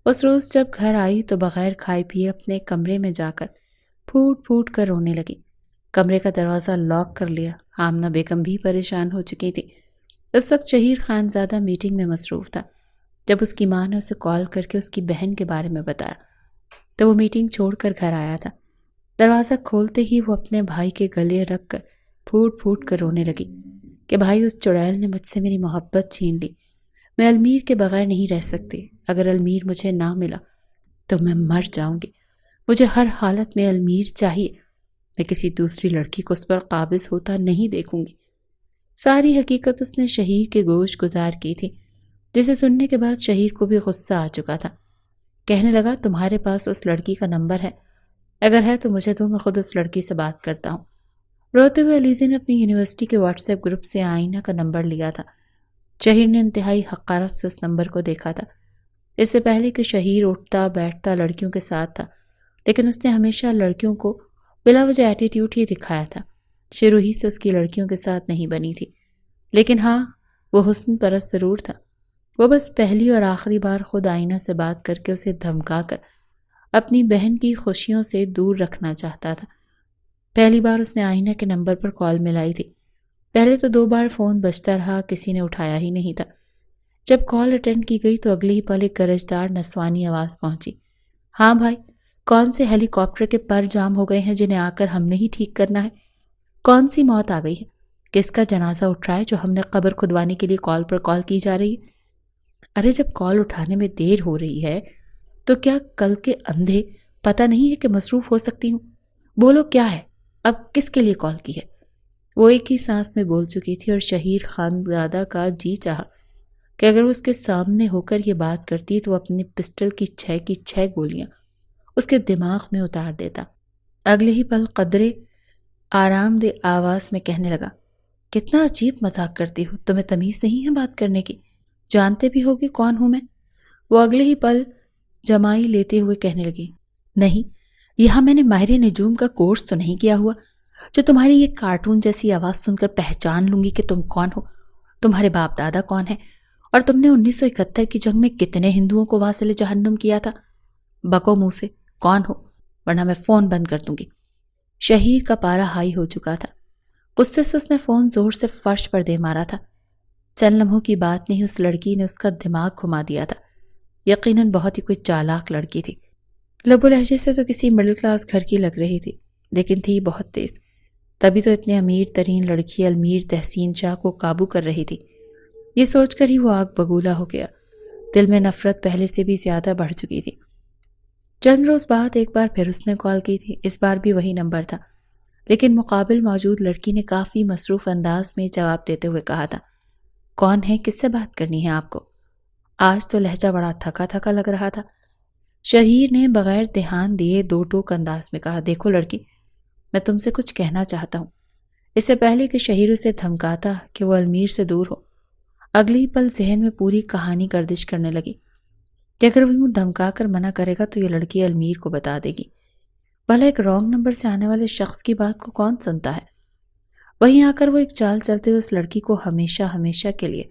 اس روز جب گھر آئی تو بغیر کھائے پیے اپنے کمرے میں جا کر پھوٹ کر رونے لگی۔ کمرے کا دروازہ لاک کر لیا۔ آمنہ بیگم بھی پریشان ہو چکی تھی۔ اس وقت شہیر خانزادہ میٹنگ میں مصروف تھا۔ جب اس کی ماں نے اسے کال کر کے اس کی بہن کے بارے میں بتایا تو وہ میٹنگ چھوڑ کر گھر آیا تھا۔ دروازہ کھولتے ہی وہ اپنے بھائی کے گلے رکھ کر پھوٹ کر رونے لگی کہ بھائی، اس چڑیل نے مجھ سے میری محبت چھین لی۔ میں المیر کے بغیر نہیں رہ سکتی۔ اگر المیر مجھے نہ ملا تو میں مر جاؤں گی۔ مجھے ہر حالت میں المیر چاہیے۔ میں کسی دوسری لڑکی کو اس پر قابض ہوتا نہیں دیکھوں گی۔ ساری حقیقت اس نے شہیر کے گوش گزار کی تھی، جسے سننے کے بعد شہیر کو بھی غصہ آ چکا تھا۔ کہنے لگا، تمہارے پاس اس لڑکی کا نمبر ہے؟ اگر ہے تو مجھے دو، میں خود اس لڑکی سے بات کرتا ہوں۔ روتے ہوئے علیزے نے اپنی یونیورسٹی کے واٹس ایپ گروپ سے آئینہ کا نمبر لیا تھا۔ شہیر نے انتہائی حقارت سے اس نمبر کو دیکھا تھا۔ اس سے پہلے کہ شہیر اٹھتا بیٹھتا لڑکیوں کے ساتھ تھا، لیکن اس نے ہمیشہ لڑکیوں کو بلا وجہ ایٹیٹیوڈ ہی دکھایا تھا۔ شروع ہی سے اس کی لڑکیوں کے ساتھ نہیں بنی تھی، لیکن ہاں، وہ حسن پرست ضرور تھا۔ وہ بس پہلی اور آخری بار خود آئینہ سے بات کر کے اسے دھمکا کر اپنی بہن کی خوشیوں سے دور رکھنا چاہتا تھا۔ پہلی بار اس نے آئینہ کے نمبر پر کال ملائی تھی۔ پہلے تو 2 بار فون بجتا رہا، کسی نے اٹھایا ہی نہیں تھا۔ جب کال اٹینڈ کی گئی تو اگلے ہی پل ایک گرجدار نسوانی آواز پہنچی۔ ہاں بھائی، کون سے ہیلی کاپٹر کے پر جام ہو گئے ہیں جنہیں آ کر ہم نے ہی ٹھیک کرنا ہے؟ کون سی موت آ گئی ہے؟ کس کا جنازہ اٹھ رہا ہے جو ہم نے قبر کھدوانے کے لیے کال پر کال کی جا رہی ہے؟ ارے جب کال اٹھانے میں دیر ہو رہی ہے تو کیا کل کے اندھے پتہ نہیں ہے کہ مصروف ہو سکتی ہوں؟ بولو کیا ہے؟ اب کس کے لیے کال کی ہے؟ وہ ایک ہی سانس میں بول چکی تھی اور شہیر خانزادہ کا جی چاہا کہ اگر وہ اس کے سامنے ہو کر یہ بات کرتی تو وہ اپنی پسٹل کی 6 گولیاں اس کے دماغ میں اتار دیتا۔ اگلے ہی پل قدرے آرام دہ آواز میں کہنے لگا، کتنا عجیب مذاق کرتی ہو، تمہیں تمیز نہیں ہے بات کرنے کی؟ جانتے بھی ہوگی کون ہوں میں؟ وہ اگلے ہی پل جمائی لیتے ہوئے کہنے لگی، نہیں، یہاں میں نے ماہر نجوم کا کورس تو نہیں کیا ہوا جو تمہاری یہ کارٹون جیسی آواز سن کر پہچان لوں گی کہ تم کون ہو، تمہارے باپ دادا کون ہیں، اور تم نے 1971 کی جنگ میں کتنے ہندوؤں کو واصل جہنم کیا تھا؟ بکو منہ سے کون ہو، ورنہ میں فون بند کر دوں گی۔ شہیر کا پارا ہائی ہو چکا تھا۔ غصے سے اس نے فون زور سے فرش پر دے مارا تھا۔ چند لمحوں کی بات نہیں، اس لڑکی نے اس کا دماغ گھما دیا تھا۔ یقیناً بہت ہی کوئی چالاک لڑکی تھی۔ لب و لہجے سے تو کسی مڈل کلاس گھر کی لگ رہی تھی، لیکن تھی بہت تیز۔ تبھی تو اتنے امیر ترین لڑکی المیر تحسین شاہ کو قابو کر رہی تھی۔ یہ سوچ کر ہی وہ آگ بگولا ہو گیا۔ دل میں نفرت پہلے سے بھی زیادہ بڑھ چکی تھی۔ چند روز بعد ایک بار پھر اس نے کال کی تھی۔ اس بار بھی وہی نمبر تھا، لیکن مقابل موجود لڑکی نے کافی مصروف انداز میں جواب دیتے ہوئے کہا تھا، کون ہے، کس سے بات کرنی ہے آپ کو؟ آج تو لہجہ بڑا تھکا تھکا لگ رہا تھا۔ شہیر نے بغیر دھیان دیے 2 ٹوک انداز میں کہا، دیکھو لڑکی، میں تم سے کچھ کہنا چاہتا ہوں۔ اس سے پہلے کہ شہیر اسے دھمکاتا کہ وہ المیر سے دور ہو، اگلی پل ذہن میں پوری کہانی گردش کرنے لگی کہ اگر وہ یوں دھمکا کر منع کرے گا تو یہ لڑکی المیر کو بتا دے گی۔ بھلا ایک رانگ نمبر سے آنے والے شخص کی بات کو کون سنتا ہے؟ وہیں آ کر وہ ایک چال چلتے ہوئے اس لڑکی کو ہمیشہ کے لیے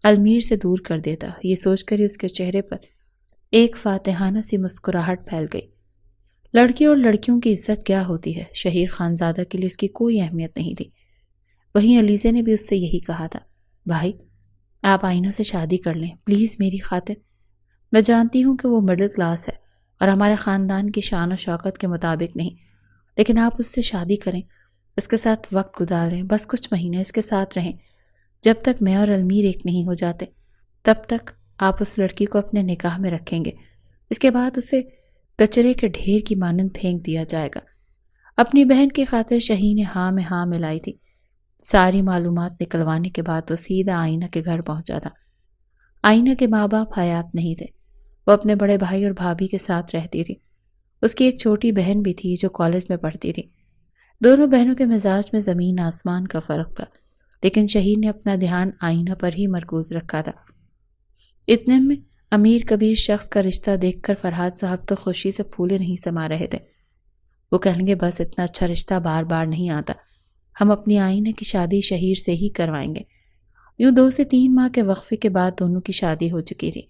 المیر سے دور کر دیتا۔ یہ سوچ کر ہی اس کے چہرے پر ایک فاتحانہ سی مسکراہٹ پھیل گئی۔ لڑکی اور لڑکیوں کی عزت کیا ہوتی ہے، شہیر خانزادہ کے لیے اس کی کوئی اہمیت نہیں تھی۔ وہیں علیزے نے بھی اس سے یہی کہا تھا، بھائی آپ آئینہ سے شادی کر لیں پلیز میری خاطر۔ میں جانتی ہوں کہ وہ مڈل کلاس ہے اور ہمارے خاندان کی شان و شوکت کے مطابق نہیں، لیکن آپ اس سے شادی کریں، اس کے ساتھ وقت گزاریں، بس کچھ مہینے اس کے ساتھ رہیں۔ جب تک میں اور المیر ایک نہیں ہو جاتے تب تک آپ اس لڑکی کو اپنے نکاح میں رکھیں گے، اس کے بعد اسے کچرے کے ڈھیر کی مانند پھینک دیا جائے گا۔ اپنی بہن کی خاطر شہی نے ہاں میں ہاں ملائی تھی۔ ساری معلومات نکلوانے کے بعد وہ سیدھا آئینہ کے گھر پہنچا تھا۔ آئینہ کے ماں باپ حیات نہیں تھے، وہ اپنے بڑے بھائی اور بھابھی کے ساتھ رہتی تھی۔ اس کی ایک چھوٹی بہن بھی تھی جو کالج میں پڑھتی تھی۔ دونوں بہنوں کے مزاج میں زمین آسمان کا فرق تھا، لیکن شہیر نے اپنا دھیان آئینہ پر ہی مرکوز رکھا تھا۔ اتنے میں امیر کبیر شخص کا رشتہ دیکھ کر فرحات صاحب تو خوشی سے پھولے نہیں سما رہے تھے۔ وہ کہیں گے بس اتنا اچھا رشتہ بار بار نہیں آتا، ہم اپنی آئینہ کی شادی شہیر سے ہی کروائیں گے۔ یوں 2 سے 3 ماہ کے وقفے کے بعد دونوں کی شادی ہو چکی تھی۔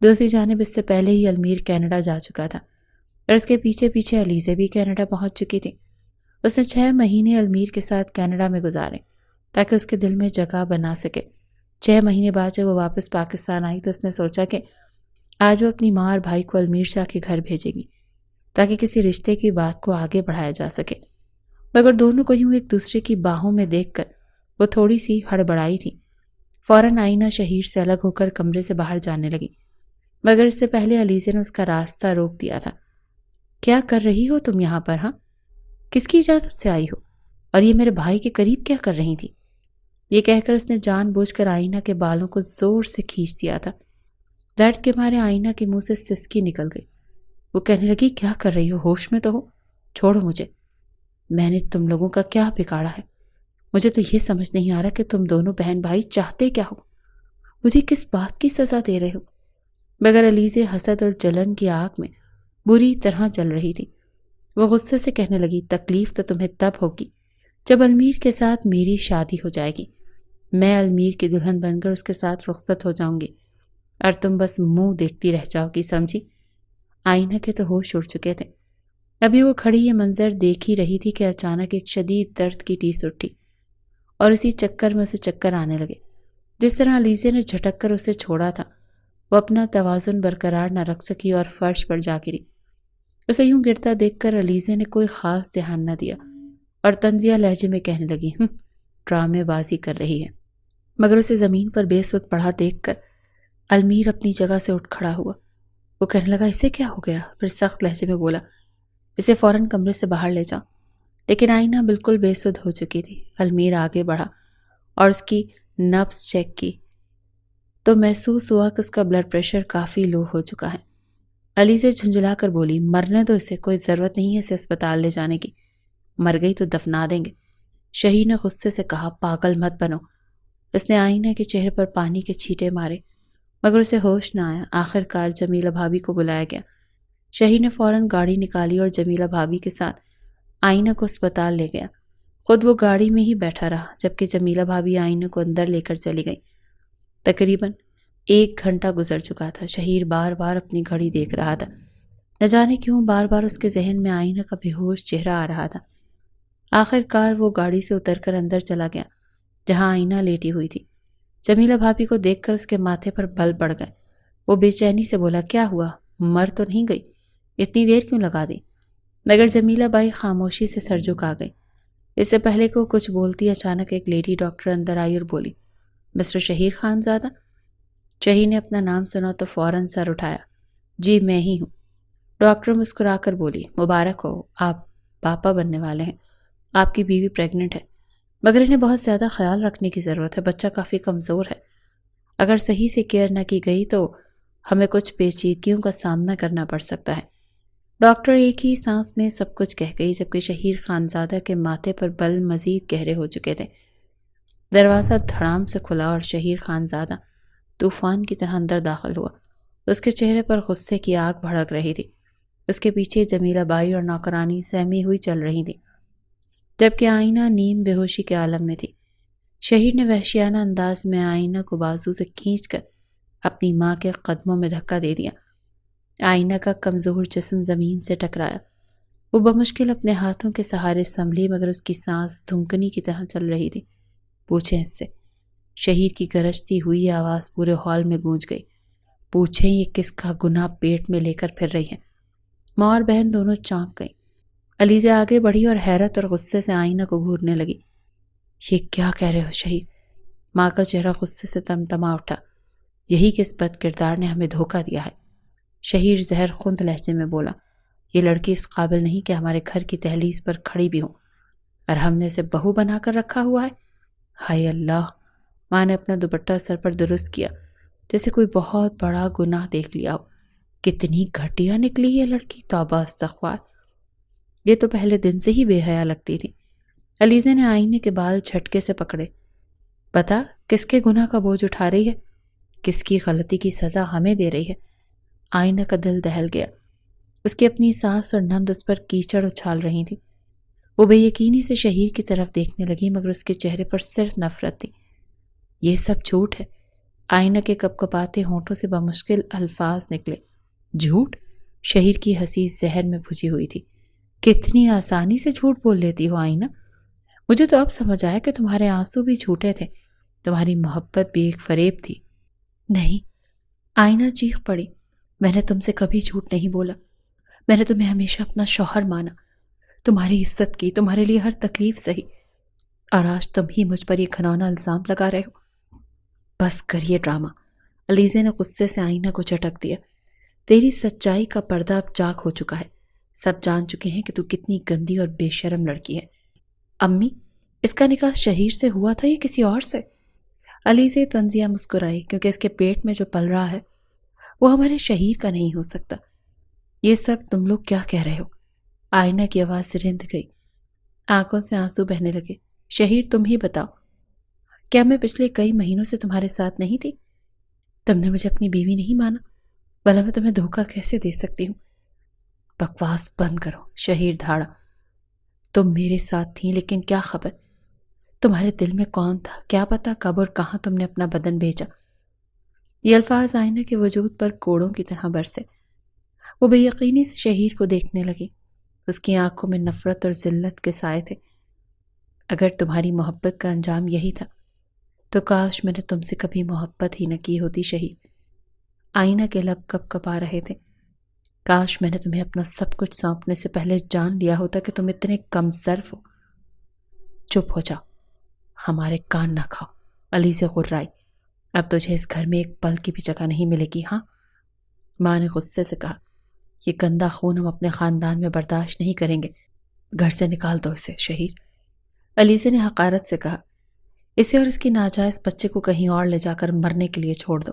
دوسری جانب اس سے پہلے ہی المیر کینیڈا جا چکا تھا اور اس کے پیچھے پیچھے علیزہ بھی کینیڈا پہنچ چکی تھی۔ اس نے 6 مہینے المیر کے ساتھ کینیڈا میں گزارے تاکہ اس کے دل میں جگہ بنا سکے۔ 6 مہینے بعد جب وہ واپس پاکستان آئی تو اس نے سوچا کہ آج وہ اپنی ماں اور بھائی کو المیر شاہ کے گھر بھیجے گی تاکہ کسی رشتے کی بات کو آگے بڑھایا جا سکے، مگر دونوں کو یوں ایک دوسرے کی باہوں میں دیکھ کر وہ تھوڑی سی ہڑبڑائی تھی۔ فوراً آئینہ شہیر سے الگ ہو کر کمرے سے باہر جانے لگی، مگر اس سے پہلے علیزہ نے اس کا راستہ روک دیا تھا۔ کیا کر رہی ہو تم یہاں پر؟ ہاں، کس کی اجازت سے آئی ہو؟ اور یہ میرے بھائی کے قریب کیا کر رہی تھی؟ یہ کہہ کر اس نے جان بوجھ کر آئینہ کے بالوں کو زور سے کھینچ دیا تھا۔ درد کے مارے آئینہ کے منہ سے سسکی نکل گئی۔ وہ کہنے لگی کیا کر رہی ہو؟ ہوش میں تو ہو؟ چھوڑو مجھے، میں نے تم لوگوں کا کیا بگاڑا ہے؟ مجھے تو یہ سمجھ نہیں آ رہا کہ تم دونوں بہن بھائی چاہتے کیا ہو؟ مجھے کس بات کی سزا دے رہے ہو؟ مگر علیزہ حسد اور جلن کی آگ میں بری طرح جل رہی تھی۔ وہ غصے سے کہنے لگی تکلیف تو تمہیں تب ہوگی جب المیر کے ساتھ میری شادی ہو جائے گی۔ میں المیر کی دلہن بن کر اس کے ساتھ رخصت ہو جاؤں گی اور تم بس منہ دیکھتی رہ جاؤ گی، سمجھی؟ آئینہ کے تو ہوش اڑ چکے تھے۔ ابھی وہ کھڑی یہ منظر دیکھ ہی رہی تھی کہ اچانک ایک شدید درد کی ٹیس اٹھی اور اسی چکر میں اسے چکر آنے لگے۔ جس طرح علیزہ نے جھٹک کر اسے چھوڑا تھا، وہ اپنا توازن برقرار نہ رکھ سکی اور فرش پر جا گری۔ اسے یوں گرتا دیکھ کر علیزہ نے کوئی خاص دھیان نہ دیا اور طنزیہ لہجے میں کہنے لگی ڈرامے بازی کر رہی ہے۔ مگر اسے زمین پر بے سود پڑا دیکھ کر المیر اپنی جگہ سے اٹھ کھڑا ہوا۔ وہ کہنے لگا اسے کیا ہو گیا؟ پھر سخت لہجے میں بولا اسے فوراً کمرے سے باہر لے جاؤ۔ لیکن آئینہ بالکل بے سود ہو چکی تھی۔ المیر آگے بڑھا اور اس کی نبض چیک کی تو محسوس ہوا کہ اس کا بلڈ پریشر کافی لو ہو چکا ہے۔ علیزہ جھنجھلا کر بولی مرنے تو اسے، کوئی ضرورت نہیں ہے اسے اسپتال لے جانے کی، مر گئی تو دفنا دیں گے۔ شہیر نے غصے سے کہا پاگل مت بنو۔ اس نے آئینہ کے چہرے پر پانی کے چھینٹے مارے مگر اسے ہوش نہ آیا۔ آخر کار جمیلہ بھابی کو بلایا گیا۔ شہیر نے فوراً گاڑی نکالی اور جمیلہ بھابی کے ساتھ آئینہ کو اسپتال لے گیا۔ خود وہ گاڑی میں ہی بیٹھا رہا جبکہ جمیلہ بھابی آئینہ کو اندر لے کر چلی گئی۔ تقریباً 1 گھنٹہ گزر چکا تھا۔ شہیر بار بار اپنی گھڑی دیکھ رہا تھا، نہ جانے کیوں بار بار اس کے ذہن میں آئینہ کا بے ہوش چہرہ آ رہا تھا۔ آخر کار وہ گاڑی سے اتر کر اندر چلا گیا جہاں آئینہ لیٹی ہوئی تھی۔ جمیلہ بھابی کو دیکھ کر اس کے ماتھے پر بل پڑ گئے۔ وہ بے چینی سے بولا کیا ہوا؟ مر تو نہیں گئی؟ اتنی دیر کیوں لگا دی؟ مگر جمیلہ بائی خاموشی سے سر جھکا گئی۔ اس سے پہلے کہ وہ کچھ بولتی اچانک ایک لیڈی ڈاکٹر اندر آئی اور بولی مسٹر شہیر خان زادہ؟ شہیر نے اپنا نام سنا تو فوراً سر اٹھایا۔ جی میں ہی ہوں۔ ڈاکٹر مسکرا کر بولی مبارک ہو، آپ پاپا بننے والے ہیں۔ آپ کی بیوی پریگننٹ ہے مگر انہیں بہت زیادہ خیال رکھنے کی ضرورت ہے، بچہ کافی کمزور ہے۔ اگر صحیح سے کیئر نہ کی گئی تو ہمیں کچھ پیچیدگیوں کا سامنا کرنا پڑ سکتا ہے۔ ڈاکٹر ایک ہی سانس میں سب کچھ کہہ گئی جبکہ شہیر خانزادہ کے ماتھے پر بل مزید گہرے ہو چکے تھے۔ دروازہ دھڑام سے کھلا اور شہیر خانزادہ طوفان کی طرح اندر داخل ہوا۔ اس کے چہرے پر غصے کی آگ بھڑک رہی تھی۔ اس کے پیچھے جمیلہ بائی اور نوکرانی سہمی ہوئی چل رہی تھی جبکہ آئینہ نیم بے ہوشی کے عالم میں تھی۔ شہیر نے وحشیانہ انداز میں آئینہ کو بازو سے کھینچ کر اپنی ماں کے قدموں میں دھکا دے دیا۔ آئینہ کا کمزور جسم زمین سے ٹکرایا۔ وہ بمشکل اپنے ہاتھوں کے سہارے سنبھلی مگر اس کی سانس دھنکنی کی طرح چل رہی تھی۔ پوچھیں اس سے، شہیر کی گرجتی ہوئی آواز پورے ہال میں گونج گئی۔ پوچھیں یہ کس کا گناہ پیٹ میں لے کر پھر رہی ہے؟ ماں اور بہن دونوں چونک گئیں۔ علیزہ آگے بڑھی اور حیرت اور غصے سے آئینہ کو گھورنے لگی۔ یہ کیا کہہ رہے ہو شہیر؟ ماں کا چہرہ غصے سے تمتما اٹھا۔ یہی کہ اس بد کردار نے ہمیں دھوکہ دیا ہے۔ شہیر زہر خوند لہجے میں بولا یہ لڑکی اس قابل نہیں کہ ہمارے گھر کی دہلیز پر کھڑی بھی ہو اور ہم نے اسے بہو بنا کر رکھا ہوا ہے۔ ہائے اللہ! ماں نے اپنا دوپٹہ سر پر درست کیا جیسے کوئی بہت بڑا گناہ دیکھ لیا ہو۔ کتنی گھٹیا نکلی یہ لڑکی، توبہ استغفار! یہ تو پہلے دن سے ہی بے حیا لگتی تھی۔ علیزے نے آئینے کے بال جھٹکے سے پکڑے۔ پتا کس کے گناہ کا بوجھ اٹھا رہی ہے؟ کس کی غلطی کی سزا ہمیں دے رہی ہے؟ آئینہ کا دل دہل گیا۔ اس کی اپنی ساس اور نند اس پر کیچڑ اچھال رہی تھی۔ وہ بے یقینی سے شہیر کی طرف دیکھنے لگی، مگر اس کے چہرے پر صرف نفرت تھی۔ یہ سب جھوٹ ہے۔ آئینہ کے کپکپاتے ہونٹوں سے بمشکل الفاظ نکلے۔ جھوٹ؟ شہیر کی ہنسی زہر میں بھجی ہوئی تھی۔ کتنی آسانی سے جھوٹ بول لیتی ہو آئینہ۔ مجھے تو اب سمجھ آیا کہ تمہارے آنسو بھی جھوٹے تھے، تمہاری محبت بھی ایک فریب تھی۔ نہیں، آئینہ چیخ پڑی، میں نے تم سے کبھی جھوٹ نہیں بولا۔ میں نے تمہیں ہمیشہ اپنا شوہر مانا، تمہاری عزت کی، تمہارے لیے ہر تکلیف سہی، اور آج تم ہی مجھ پر یہ گھناؤنا الزام لگا رہے ہو۔ بس کریے ڈرامہ۔ علیزے نے غصے سے آئینہ کو چٹک دیا۔ تیری سچائی کا پردہ اب چاک ہو چکا ہے، سب جان چکے ہیں کہ تو کتنی گندی اور بے شرم لڑکی ہے۔ امی، اس کا نکاح شہیر سے ہوا تھا یا کسی اور سے؟ علیزے طنزیہ مسکرائی، کیونکہ اس کے پیٹ میں جو پل رہا ہے وہ ہمارے شہیر کا نہیں ہو سکتا۔ یہ سب تم لوگ کیا کہہ رہے ہو؟ آئینہ کی آواز رند گئی، آنکھوں سے آنسو بہنے لگے۔ شہیر تم ہی بتاؤ، کیا میں پچھلے کئی مہینوں سے تمہارے ساتھ نہیں تھی؟ تم نے مجھے اپنی بیوی نہیں مانا، بھلا میں تمہیں دھوکہ کیسے دے سکتی ہوں؟ بکواس بند کرو، شہیر دھاڑا۔ تم میرے ساتھ تھیں، لیکن کیا خبر تمہارے دل میں کون تھا؟ کیا پتا کب اور کہاں تم نے اپنا بدن بھیجا؟ یہ الفاظ آئینہ کے وجود پر کوڑوں کی طرح برسے۔ وہ بے یقینی سے شہیر کو دیکھنے لگی۔ اس کی آنکھوں میں نفرت اور ذلت کے سائے تھے۔ اگر تمہاری محبت کا انجام یہی تھا تو کاش میں نے تم سے کبھی محبت ہی نہ کی ہوتی شہیر۔ آئینہ کے لب کپ کپا رہے تھے۔ کاش میں نے تمہیں اپنا سب کچھ سونپنے سے پہلے جان لیا ہوتا کہ تم اتنے کم ظرف ہو۔ چپ ہو جاؤ، ہمارے کان نہ کھاؤ، علیزے غرائی۔ اب تجھے اس گھر میں ایک پل کی بھی جگہ نہیں ملے گی، ہاں؟ ماں نے غصے سے کہا، یہ گندا خون ہم اپنے خاندان میں برداشت نہیں کریں گے، گھر سے نکال دو اسے شہیر۔ علیزے نے حقارت سے کہا، اسے اور اس کی ناجائز بچے کو کہیں اور لے جا کر مرنے کے لیے چھوڑ دو،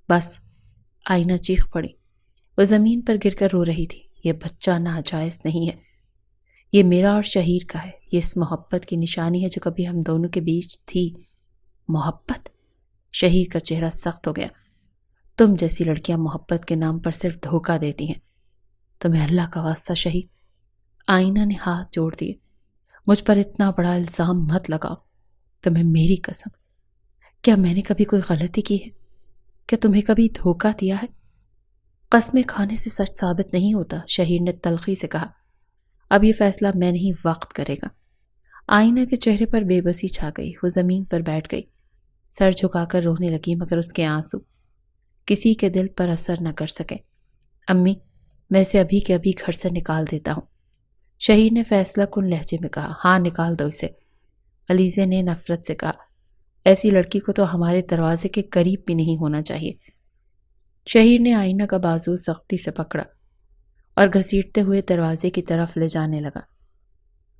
بس۔ آئینہ چیخ پڑی، وہ زمین پر گر کر رو رہی تھی۔ یہ بچہ ناجائز نہیں ہے، یہ میرا اور شہیر کا ہے، یہ اس محبت کی نشانی ہے جو کبھی ہم دونوں کے بیچ تھی۔ محبت؟ شہیر کا چہرہ سخت ہو گیا۔ تم جیسی لڑکیاں محبت کے نام پر صرف دھوکہ دیتی ہیں۔ تمہیں اللہ کا واسطہ شہیر، آئینہ نے ہاتھ جوڑ دیے، مجھ پر اتنا بڑا الزام مت لگاؤ۔ تمہیں میری قسم، کیا میں نے کبھی کوئی غلطی کی ہے؟ کیا تمہیں کبھی دھوکہ دیا ہے؟ قسمیں کھانے سے سچ ثابت نہیں ہوتا، شہیر نے تلخی سے کہا۔ اب یہ فیصلہ میں نہیں، وقت کرے گا۔ آئینہ کے چہرے پر بے بسی چھا گئی۔ وہ زمین پر بیٹھ گئی، سر جھکا کر رونے لگی، مگر اس کے آنسو کسی کے دل پر اثر نہ کر سکے۔ امی، میں اسے ابھی کے ابھی گھر سے نکال دیتا ہوں، شہیر نے فیصلہ کن لہجے میں کہا۔ ہاں، نکال دو اسے، علیزے نے نفرت سے کہا۔ ایسی لڑکی کو تو ہمارے دروازے کے قریب بھی نہیں ہونا چاہیے۔ شہیر نے آئینہ کا بازو سختی سے پکڑا اور گھسیٹتے ہوئے دروازے کی طرف لے جانے لگا۔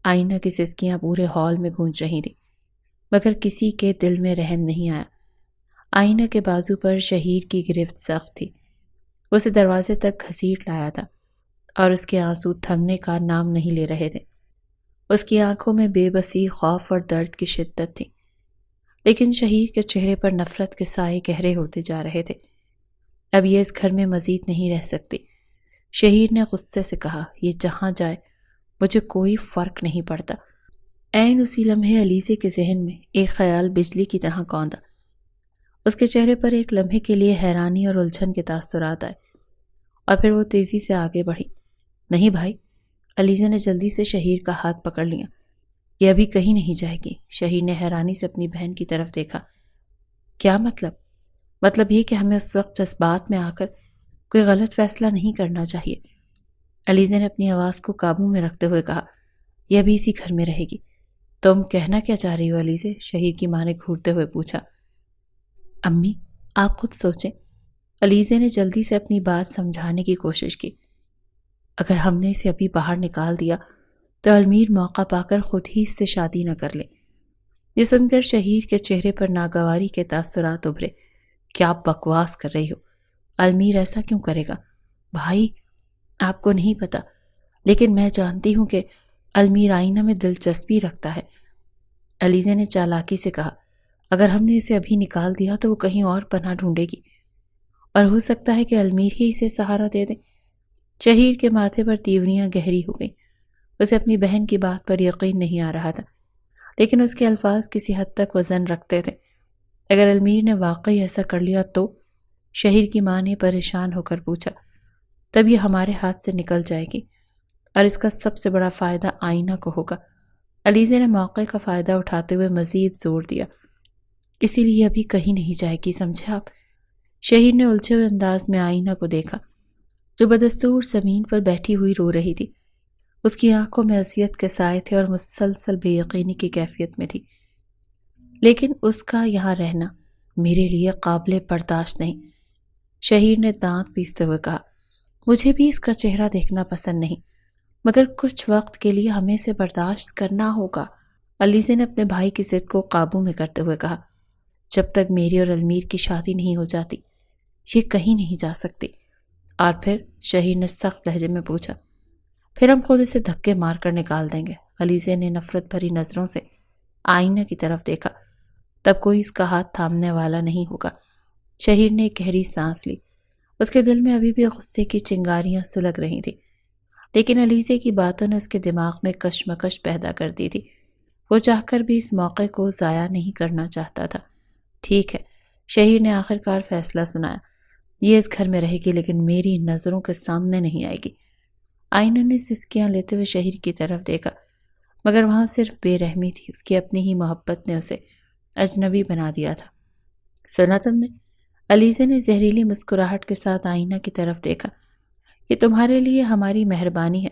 آئینہ کی سسکیاں پورے ہال میں گونج رہی تھیں، مگر کسی کے دل میں رحم نہیں آیا۔ آئینہ کے بازو پر شہیر کی گرفت سخت تھی۔ اسے دروازے تک گھسیٹ لایا تھا اور اس کے آنسو تھمنے کا نام نہیں لے رہے تھے۔ اس کی آنکھوں میں بے بسی، خوف اور درد کی شدت تھی، لیکن شہیر کے چہرے پر نفرت کے سائے گہرے ہوتے جا رہے تھے۔ اب یہ اس گھر میں مزید نہیں رہ سکتی، شہیر نے غصے سے کہا۔ یہ جہاں جائے مجھے کوئی فرق نہیں پڑتا۔ عین اسی لمحے علیزے کے ذہن میں ایک خیال بجلی کی طرح کوندا۔ اس کے چہرے پر ایک لمحے کے لیے حیرانی اور الجھن کے تاثرات آئے، اور پھر وہ تیزی سے آگے بڑھی۔ نہیں بھائی، علیزے نے جلدی سے شہیر کا ہاتھ پکڑ لیا۔ یہ ابھی کہیں نہیں جائے گی۔ شہیر نے حیرانی سے اپنی بہن کی طرف دیکھا۔ کیا مطلب؟ مطلب یہ کہ ہمیں اس وقت جذبات میں آ کر کوئی غلط فیصلہ نہیں کرنا چاہیے۔ علیزے نے اپنی آواز کو قابو میں رکھتے ہوئے کہا، یہ ابھی اسی گھر میں رہے گی۔ تم کہنا کیا چاہ رہی ہو علیزے؟ شہیر کی ماں نے گھورتے ہوئے پوچھا۔ امی، آپ خود سوچیں، علیزے نے جلدی سے اپنی بات سمجھانے کی کوشش کی۔ اگر ہم نے اسے ابھی باہر نکال دیا تو المیر موقع پا کر خود ہی اس سے شادی نہ کر لے۔ یہ سن کر شہیر کے چہرے پر ناگواری کے تاثرات ابھرے۔ کیا آپ بکواس کر رہی ہو؟ المیر ایسا کیوں کرے گا؟ بھائی، آپ کو نہیں پتا، لیکن میں جانتی ہوں کہ المیر آئینہ میں دلچسپی رکھتا ہے۔ علیزہ نے چالاکی سے کہا، اگر ہم نے اسے ابھی نکال دیا تو وہ کہیں اور پناہ ڈھونڈے گی، اور ہو سکتا ہے کہ المیر ہی اسے سہارا دے دے۔ شہیر کے ماتھے پر تیوریاں گہری ہو گئیں۔ اسے اپنی بہن کی بات پر یقین نہیں آ رہا تھا، لیکن اس کے الفاظ کسی حد تک وزن رکھتے تھے۔ اگر المیر نے واقعی ایسا کر لیا تو؟ شہیر کی ماں نے پریشان ہو کر پوچھا۔ تب یہ ہمارے ہاتھ سے نکل جائے گی، اور اس کا سب سے بڑا فائدہ آئینہ کو ہوگا۔ علیزہ نے موقع کا فائدہ اٹھاتے ہوئے مزید زور دیا۔ اسی لیے ابھی کہیں نہیں جائے گی، سمجھے آپ؟ شہیر نے الجھے ہوئے انداز میں آئینہ کو دیکھا، جو بدستور زمین پر بیٹھی ہوئی رو رہی تھی۔ اس کی آنکھوں میں اذیت کے سائے تھے اور مسلسل بے یقینی کی کیفیت میں تھی۔ لیکن اس کا یہاں رہنا میرے لیے قابل برداشت نہیں، شہیر نے دانت پیستے ہوئے کہا۔ مجھے بھی اس کا چہرہ دیکھنا پسند نہیں، مگر کچھ وقت کے لیے ہمیں اسے برداشت کرنا ہوگا۔ علیزہ نے اپنے بھائی کی ضد کو قابو میں کرتے ہوئے کہا، جب تک میری اور المیر کی شادی نہیں ہو جاتی یہ کہیں نہیں جا سکتی۔ اور پھر؟ شہیر نے سخت لہجے میں پوچھا۔ پھر ہم خود اسے دھکے مار کر نکال دیں گے۔ علیزہ نے نفرت بھری نظروں سے آئینہ کی طرف دیکھا۔ تب کوئی اس کا ہاتھ تھامنے والا نہیں ہوگا۔ شہیر نے ایک گہری سانس لی۔ اس کے دل میں ابھی بھی غصے کی چنگاریاں سلگ رہی تھیں، لیکن علیزہ کی باتوں نے اس کے دماغ میں کشمکش پیدا کر دی تھی۔ وہ چاہ کر بھی اس موقع کو ضائع نہیں کرنا چاہتا تھا۔ ٹھیک ہے، شہیر نے آخرکار فیصلہ سنایا، یہ اس گھر میں رہے گی لیکن میری نظروں کے سامنے نہیں آئے گی۔ آئینہ نے سسکیاں لیتے ہوئے شہیر کی طرف دیکھا، مگر وہاں صرف بے رحمی تھی۔ اس کی اپنی ہی محبت نے اسے اجنبی بنا دیا تھا۔ سنا تم نے؟ علیزہ نے زہریلی مسکراہٹ کے ساتھ آئینہ کی طرف دیکھا۔ یہ تمہارے لیے ہماری مہربانی ہے،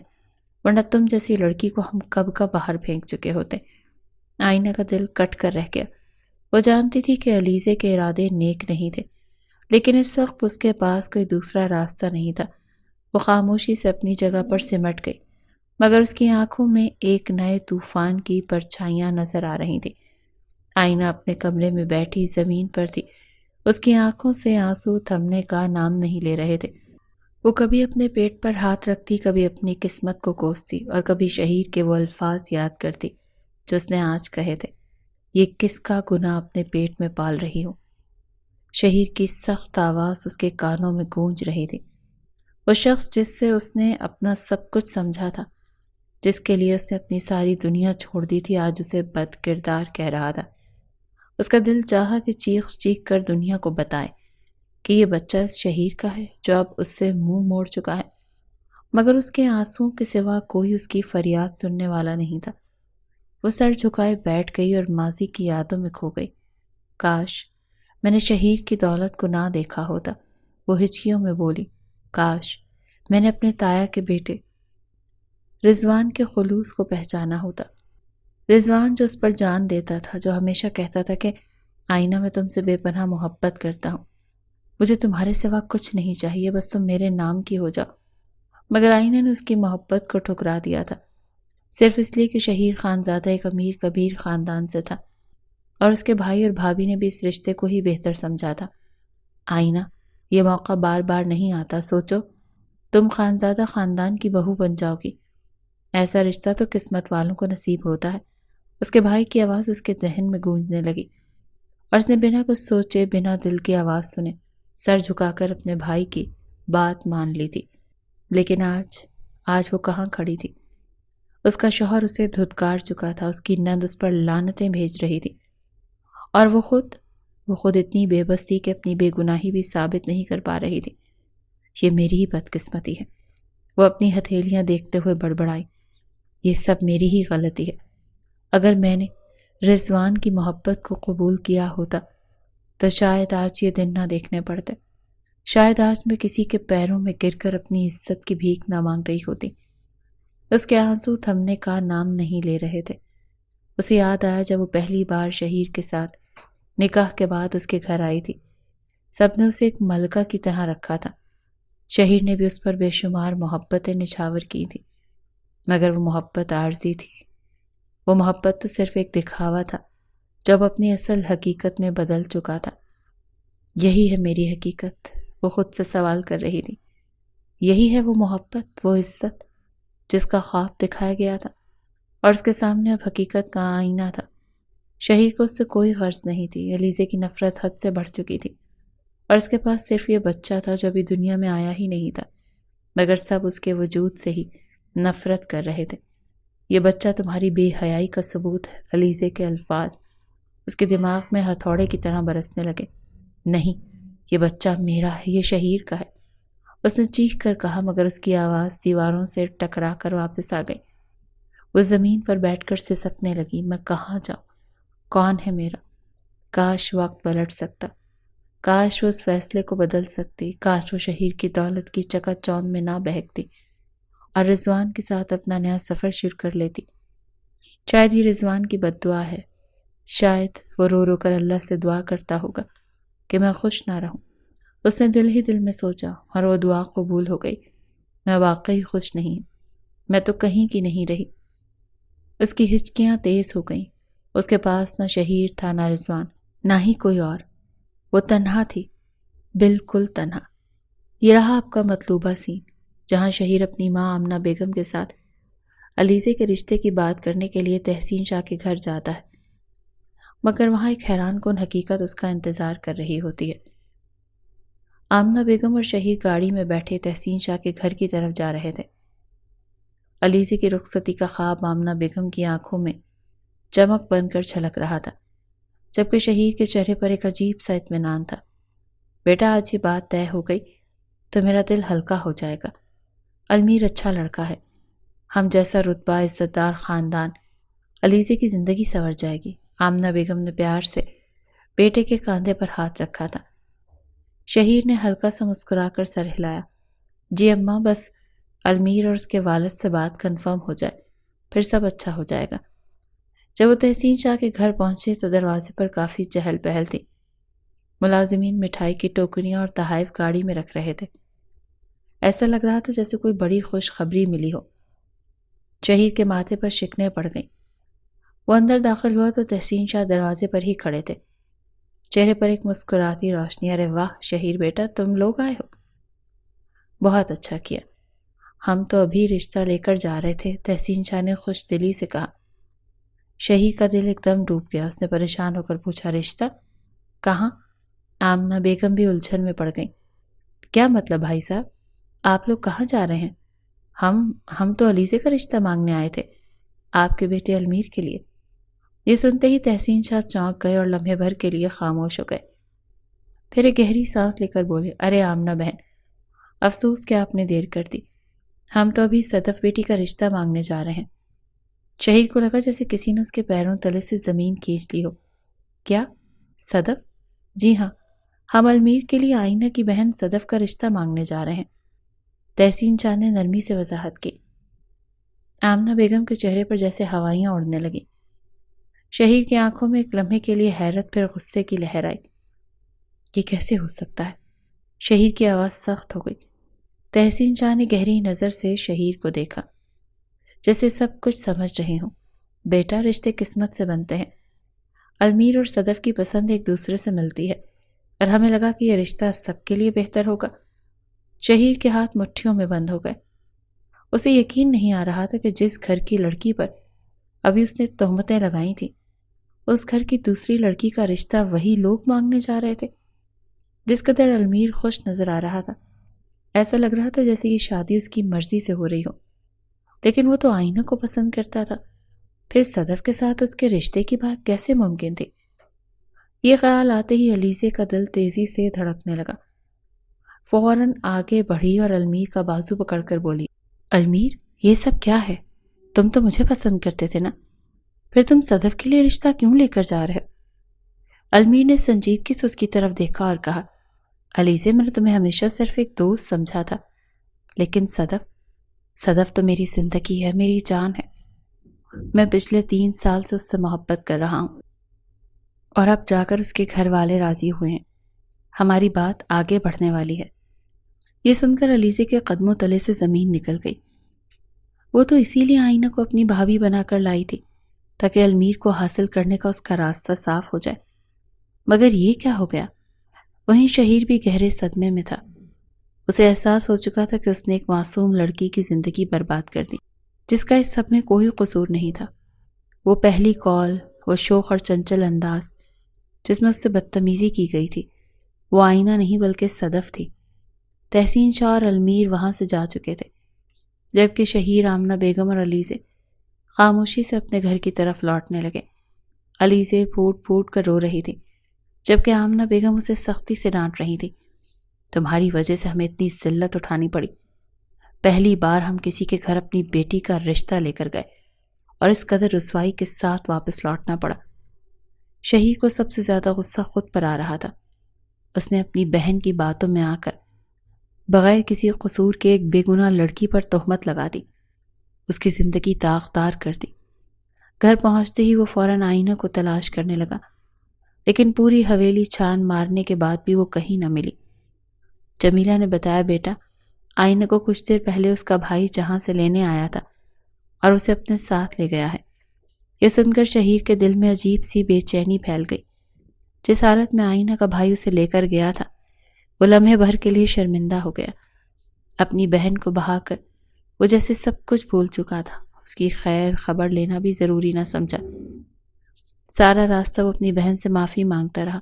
ورنہ تم جیسی لڑکی کو ہم کب کا باہر پھینک چکے ہوتے۔ آئینہ کا دل کٹ کر رہ گیا۔ وہ جانتی تھی کہ علیزہ کے ارادے نیک نہیں تھے، لیکن اس وقت اس کے پاس کوئی دوسرا راستہ نہیں تھا۔ وہ خاموشی سے اپنی جگہ پر سمٹ گئی، مگر اس کی آنکھوں میں ایک نئے طوفان کی پرچھائیاں نظر آ رہی تھیں۔ آئینہ اپنے کمرے میں بیٹھی زمین پر تھی۔ اس کی آنکھوں سے آنسو تھمنے کا نام نہیں لے رہے تھے۔ وہ کبھی اپنے پیٹ پر ہاتھ رکھتی، کبھی اپنی قسمت کو کوستی، اور کبھی شہیر کے وہ الفاظ یاد کرتی جو اس نے آج کہے تھے، یہ کس کا گناہ اپنے پیٹ میں پال رہی ہوں۔ شہیر کی سخت آواز اس کے کانوں میں گونج رہی تھی۔ وہ شخص جس سے اس نے اپنا سب کچھ سمجھا تھا، جس کے لیے اس نے اپنی ساری دنیا چھوڑ دی تھی، آج اسے بد کردار کہہ رہا تھا۔ اس کا دل چاہا کہ چیخ چیخ کر دنیا کو بتائے کہ یہ بچہ اس شہیر کا ہے جو اب اس سے منہ موڑ چکا ہے، مگر اس کے آنسوؤں کے سوا کوئی اس کی فریاد سننے والا نہیں تھا۔ وہ سر جھکائے بیٹھ گئی اور ماضی کی یادوں میں کھو گئی۔ کاش میں نے شہیر کی دولت کو نہ دیکھا ہوتا، وہ ہچکیوں میں بولی۔ کاش میں نے اپنے تایا کے بیٹے رضوان کے خلوص کو پہچانا ہوتا۔ رضوان جو اس پر جان دیتا تھا، جو ہمیشہ کہتا تھا کہ آئینہ میں تم سے بے پناہ محبت کرتا ہوں، مجھے تمہارے سوا کچھ نہیں چاہیے، بس تم میرے نام کی ہو جاؤ۔ مگر آئینہ نے اس کی محبت کو ٹھکرا دیا تھا، صرف اس لیے کہ شہیر خانزادہ ایک امیر کبیر خاندان سے تھا، اور اس کے بھائی اور بھابھی نے بھی اس رشتے کو ہی بہتر سمجھا تھا۔ آئینہ، یہ موقع بار بار نہیں آتا، سوچو تم خانزادہ خاندان کی بہو بن جاؤ گی۔ ایسا رشتہ تو قسمت والوں کو نصیب ہوتا ہے۔ اس کے بھائی کی آواز اس کے ذہن میں گونجنے لگی، اور اس نے بنا کچھ سوچے، بنا دل کی آواز سنے، سر جھکا کر اپنے بھائی کی بات مان لی تھی۔ لیکن آج وہ کہاں کھڑی تھی؟ اس کا شوہر اسے دھتکار چکا تھا، اس کی نند اس پر لعنتیں بھیج رہی تھی، اور وہ خود اتنی بے بس تھی کہ اپنی بے گناہی بھی ثابت نہیں کر پا رہی تھی۔ یہ میری ہی بدقسمتی ہے، وہ اپنی ہتھیلیاں دیکھتے ہوئے بڑبڑائی۔ یہ سب میری ہی غلطی ہے۔ اگر میں نے رضوان کی محبت کو قبول کیا ہوتا تو شاید آج یہ دن نہ دیکھنے پڑتے، شاید آج میں کسی کے پیروں میں گر کر اپنی عزت کی بھیک نہ مانگ رہی ہوتی۔ اس کے آنسو تھمنے کا نام نہیں لے رہے تھے۔ اسے یاد آیا جب وہ پہلی بار شہیر کے ساتھ نکاح کے بعد اس کے گھر آئی تھی، سب نے اسے ایک ملکہ کی طرح رکھا تھا۔ شہیر نے بھی اس پر بے شمار محبتیں نچھاور کی تھی، مگر وہ محبت عارضی تھی۔ وہ محبت تو صرف ایک دکھاوا تھا جو اب اپنی اصل حقیقت میں بدل چکا تھا۔ یہی ہے میری حقیقت، وہ خود سے سوال کر رہی تھی۔ یہی ہے وہ محبت، وہ عزت جس کا خواب دکھایا گیا تھا، اور اس کے سامنے اب حقیقت کا آئینہ تھا۔ شہیر کو اس سے کوئی غرض نہیں تھی۔ علیزے کی نفرت حد سے بڑھ چکی تھی، اور اس کے پاس صرف یہ بچہ تھا جو ابھی دنیا میں آیا ہی نہیں تھا، مگر سب اس کے وجود سے ہی نفرت کر رہے تھے۔ یہ بچہ تمہاری بے حیائی کا ثبوت ہے۔ علیزے کے الفاظ اس کے دماغ میں ہتھوڑے کی طرح برسنے لگے۔ نہیں، یہ بچہ میرا ہے، یہ شہیر کا ہے، اس نے چیخ کر کہا، مگر اس کی آواز دیواروں سے ٹکرا کر واپس آ گئی۔ وہ زمین پر بیٹھ کر سسکنے لگی۔ میں کہاں جاؤں؟ کون ہے میرا؟ کاش وقت پلٹ سکتا، کاش وہ اس فیصلے کو بدل سکتی، کاش وہ شہیر کی دولت کی چکا چوند میں نہ بہکتی اور رضوان کے ساتھ اپنا نیا سفر شروع کر لیتی۔ شاید یہ رضوان کی بد دعا ہے، شاید وہ رو رو کر اللہ سے دعا کرتا ہوگا کہ میں خوش نہ رہوں۔ اس نے دل ہی دل میں سوچا، اور وہ دعا قبول ہو گئی۔ میں واقعی خوش نہیں، میں تو کہیں کی نہیں رہی۔ اس کی ہچکیاں تیز ہو گئیں۔ اس کے پاس نہ شہیر تھا، نہ رضوان، نہ ہی کوئی اور۔ وہ تنہا تھی، بالکل تنہا۔ یہ رہا آپ کا مطلوبہ سین، جہاں شہیر اپنی ماں آمنہ بیگم کے ساتھ علیزے کے رشتے کی بات کرنے کے لیے تحسین شاہ کے گھر جاتا ہے، مگر وہاں ایک حیران کن حقیقت اس کا انتظار کر رہی ہوتی ہے۔ آمنہ بیگم اور شہیر گاڑی میں بیٹھے تحسین شاہ کے گھر کی طرف جا رہے تھے۔ علیزے کی رخصتی کا خواب آمنہ بیگم کی آنکھوں میں چمک بن کر چھلک رہا تھا، جبکہ شہیر کے چہرے پر ایک عجیب سا اطمینان تھا۔ بیٹا، آج یہ بات طے ہو گئی تو میرا دل ہلکا ہو جائے گا۔ المیر اچھا لڑکا ہے، ہم جیسا رتبہ، عزت دار خاندان، علیزے کی زندگی سنور جائے گی۔ آمنہ بیگم نے پیار سے بیٹے کے کاندھے پر ہاتھ رکھا تھا۔ شہیر نے ہلکا سا مسکرا کر سر ہلایا۔ جی اماں، بس المیر اور اس کے والد سے بات کنفرم ہو جائے، پھر سب اچھا ہو جائے گا۔ جب وہ تحسین شاہ کے گھر پہنچے تو دروازے پر کافی چہل پہل تھی۔ ملازمین مٹھائی کی ٹوکریاں اور تحائف گاڑی میں رکھ رہے تھے۔ ایسا لگ رہا تھا جیسے کوئی بڑی خوشخبری ملی ہو۔ شہیر کے ماتھے پر شکنیں پڑ گئیں۔ وہ اندر داخل ہوا تو تحسین شاہ دروازے پر ہی کھڑے تھے، چہرے پر ایک مسکراتی روشنی۔ ارے واہ شہیر بیٹا، تم لوگ آئے ہو، بہت اچھا کیا، ہم تو ابھی رشتہ لے کر جا رہے تھے، تحسین شاہ نے خوش دلی سے کہا۔ شہیر کا دل ایک دم ڈوب گیا۔ اس نے پریشان ہو کر پوچھا، رشتہ کہاں؟ آمنہ بیگم بھی الجھن میں پڑ گئیں۔ کیا مطلب بھائی صاحب، آپ لوگ کہاں جا رہے ہیں؟ ہم تو علیزے کا رشتہ مانگنے آئے تھے، آپ کے بیٹے المیر کے لیے۔ یہ سنتے ہی تحسین شاہ چونک گئے اور لمحے بھر کے لیے خاموش ہو گئے، پھر ایک گہری سانس لے کر بولے، ارے آمنہ بہن، افسوس کہ آپ نے دیر کر دی، ہم تو ابھی صدف بیٹی کا رشتہ مانگنے جا رہے ہیں۔ شہیر کو لگا جیسے کسی نے اس کے پیروں تلے سے زمین کھینچ لی ہو۔ کیا صدف؟ جی ہاں، ہم المیر کے لیے آئینہ کی بہن صدف کا رشتہ مانگنے جا رہے ہیں، تحسین شاہ نے نرمی سے وضاحت کی۔ آمنہ بیگم کے چہرے پر جیسے ہوائیاں اڑنے لگیں۔ شہیر کی آنکھوں میں ایک لمحے کے لیے حیرت پھر غصے کی لہر آئی۔ یہ کیسے ہو سکتا ہے؟ شہیر کی آواز سخت ہو گئی۔ تحسین شاہ نے گہری نظر سے شہیر کو دیکھا، جیسے سب کچھ سمجھ رہے ہوں۔ بیٹا، رشتے قسمت سے بنتے ہیں، المیر اور صدف کی پسند ایک دوسرے سے ملتی ہے، اور ہمیں لگا کہ یہ رشتہ سب کے لیے بہتر ہوگا۔ شہیر کے ہاتھ مٹھیوں میں بند ہو گئے۔ اسے یقین نہیں آ رہا تھا کہ جس گھر کی لڑکی پر ابھی اس نے تہمتیں لگائی تھیں، اس گھر کی دوسری لڑکی کا رشتہ وہی لوگ مانگنے جا رہے تھے۔ جس قدر المیر خوش نظر آ رہا تھا، ایسا لگ رہا تھا جیسے یہ شادی اس کی مرضی سے ہو رہی ہو، لیکن وہ تو آئینہ کو پسند کرتا تھا، پھر صدف کے ساتھ اس کے رشتے کی بات کیسے ممکن تھی؟ یہ خیال آتے ہی علیزے کا دل تیزی سے دھڑکنے لگا۔ فوراً آگے بڑھی اور المیر کا بازو پکڑ کر بولی، المیر، یہ سب کیا ہے؟ تم تو مجھے پسند کرتے تھے نا، پھر تم صدف کے لیے رشتہ کیوں لے کر جا رہے؟ المیر نے سنجیدگی سے اس کی طرف دیکھا اور کہا، علیزے، میں نے تمہیں ہمیشہ صرف ایک دوست سمجھا تھا، لیکن صدف تو میری زندگی ہے، میری جان ہے۔ میں پچھلے 3 سال سے اس سے محبت کر رہا ہوں، اور اب جا کر اس کے گھر والے راضی ہوئے ہیں، ہماری بات آگے بڑھنے والی ہے۔ یہ سن کر علیزے کے قدموں تلے سے زمین نکل گئی۔ وہ تو اسی لیے آئینہ کو اپنی بھابھی بنا کر لائی تھی، تاکہ المیر کو حاصل کرنے کا اس کا راستہ صاف ہو جائے، مگر یہ کیا ہو گیا؟ وہیں شہیر بھی گہرے صدمے میں تھا۔ اسے احساس ہو چکا تھا کہ اس نے ایک معصوم لڑکی کی زندگی برباد کر دی۔ جس کا اس سب میں کوئی قصور نہیں تھا۔ وہ پہلی کال، وہ شوخ اور چنچل انداز جس میں اس سے بدتمیزی کی گئی تھی، وہ آئینہ نہیں بلکہ صدف تھی۔ تحسین شاہ اور المیر وہاں سے جا چکے تھے، جبکہ شہیر، آمنہ بیگم اور علیزے خاموشی سے اپنے گھر کی طرف لوٹنے لگے۔ علیزے پھوٹ پھوٹ کر رو رہی تھی، جبکہ آمنہ بیگم اسے سختی سے ڈانٹ رہی تھی۔ تمہاری وجہ سے ہمیں اتنی ذلت اٹھانی پڑی۔ پہلی بار ہم کسی کے گھر اپنی بیٹی کا رشتہ لے کر گئے اور اس قدر رسوائی کے ساتھ واپس لوٹنا پڑا۔ شہیر کو سب سے زیادہ غصہ خود پر آ رہا تھا۔ اس نے اپنی بہن کی باتوں میں آ کر بغیر کسی قصور کے ایک بے گناہ لڑکی پر تہمت لگا دی، اس کی زندگی داغدار کر دی۔ گھر پہنچتے ہی وہ فوراً آئینہ کو تلاش کرنے لگا، لیکن پوری حویلی چھان مارنے کے بعد بھی وہ کہیں نہ ملی۔ جمیلہ نے بتایا، بیٹا، آئینہ کو کچھ دیر پہلے اس کا بھائی جہاں سے لینے آیا تھا اور اسے اپنے ساتھ لے گیا ہے۔ یہ سن کر شہیر کے دل میں عجیب سی بے چینی پھیل گئی۔ جس حالت میں آئینہ کا بھائی اسے لے کر گیا تھا، وہ لمحے بھر کے لیے شرمندہ ہو گیا۔ اپنی بہن کو بہا کر وہ جیسے سب کچھ بھول چکا تھا، اس کی خیر خبر لینا بھی ضروری نہ سمجھا۔ سارا راستہ وہ اپنی بہن سے معافی مانگتا رہا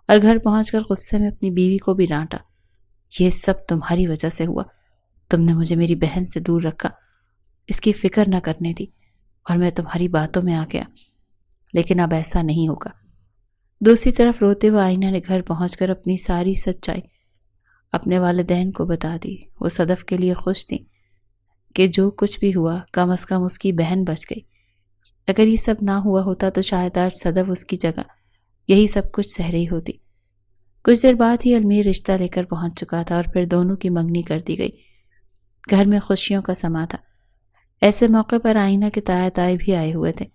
اور گھر پہنچ کر غصے میں اپنی بیوی کو بھی ڈانٹا۔ یہ سب تمہاری وجہ سے ہوا، تم نے مجھے میری بہن سے دور رکھا، اس کی فکر نہ کرنے دی اور میں تمہاری باتوں میں آ گیا، لیکن اب ایسا نہیں ہوگا۔ دوسری طرف روتے ہوئے آئینہ نے گھر پہنچ کر اپنی ساری سچائی اپنے والدین کو بتا دی۔ وہ صدف کے لیے خوش تھی کہ جو کچھ بھی ہوا کم از کم اس کی بہن بچ گئی۔ اگر یہ سب نہ ہوا ہوتا تو شاید آج صدف اس کی جگہ یہی سب کچھ سہ رہی ہوتی۔ کچھ دیر بعد ہی المیر رشتہ لے کر پہنچ چکا تھا اور پھر دونوں کی منگنی کر دی گئی۔ گھر میں خوشیوں کا سما تھا۔ ایسے موقع پر آئینہ کے تایا تائی بھی آئے ہوئے تھے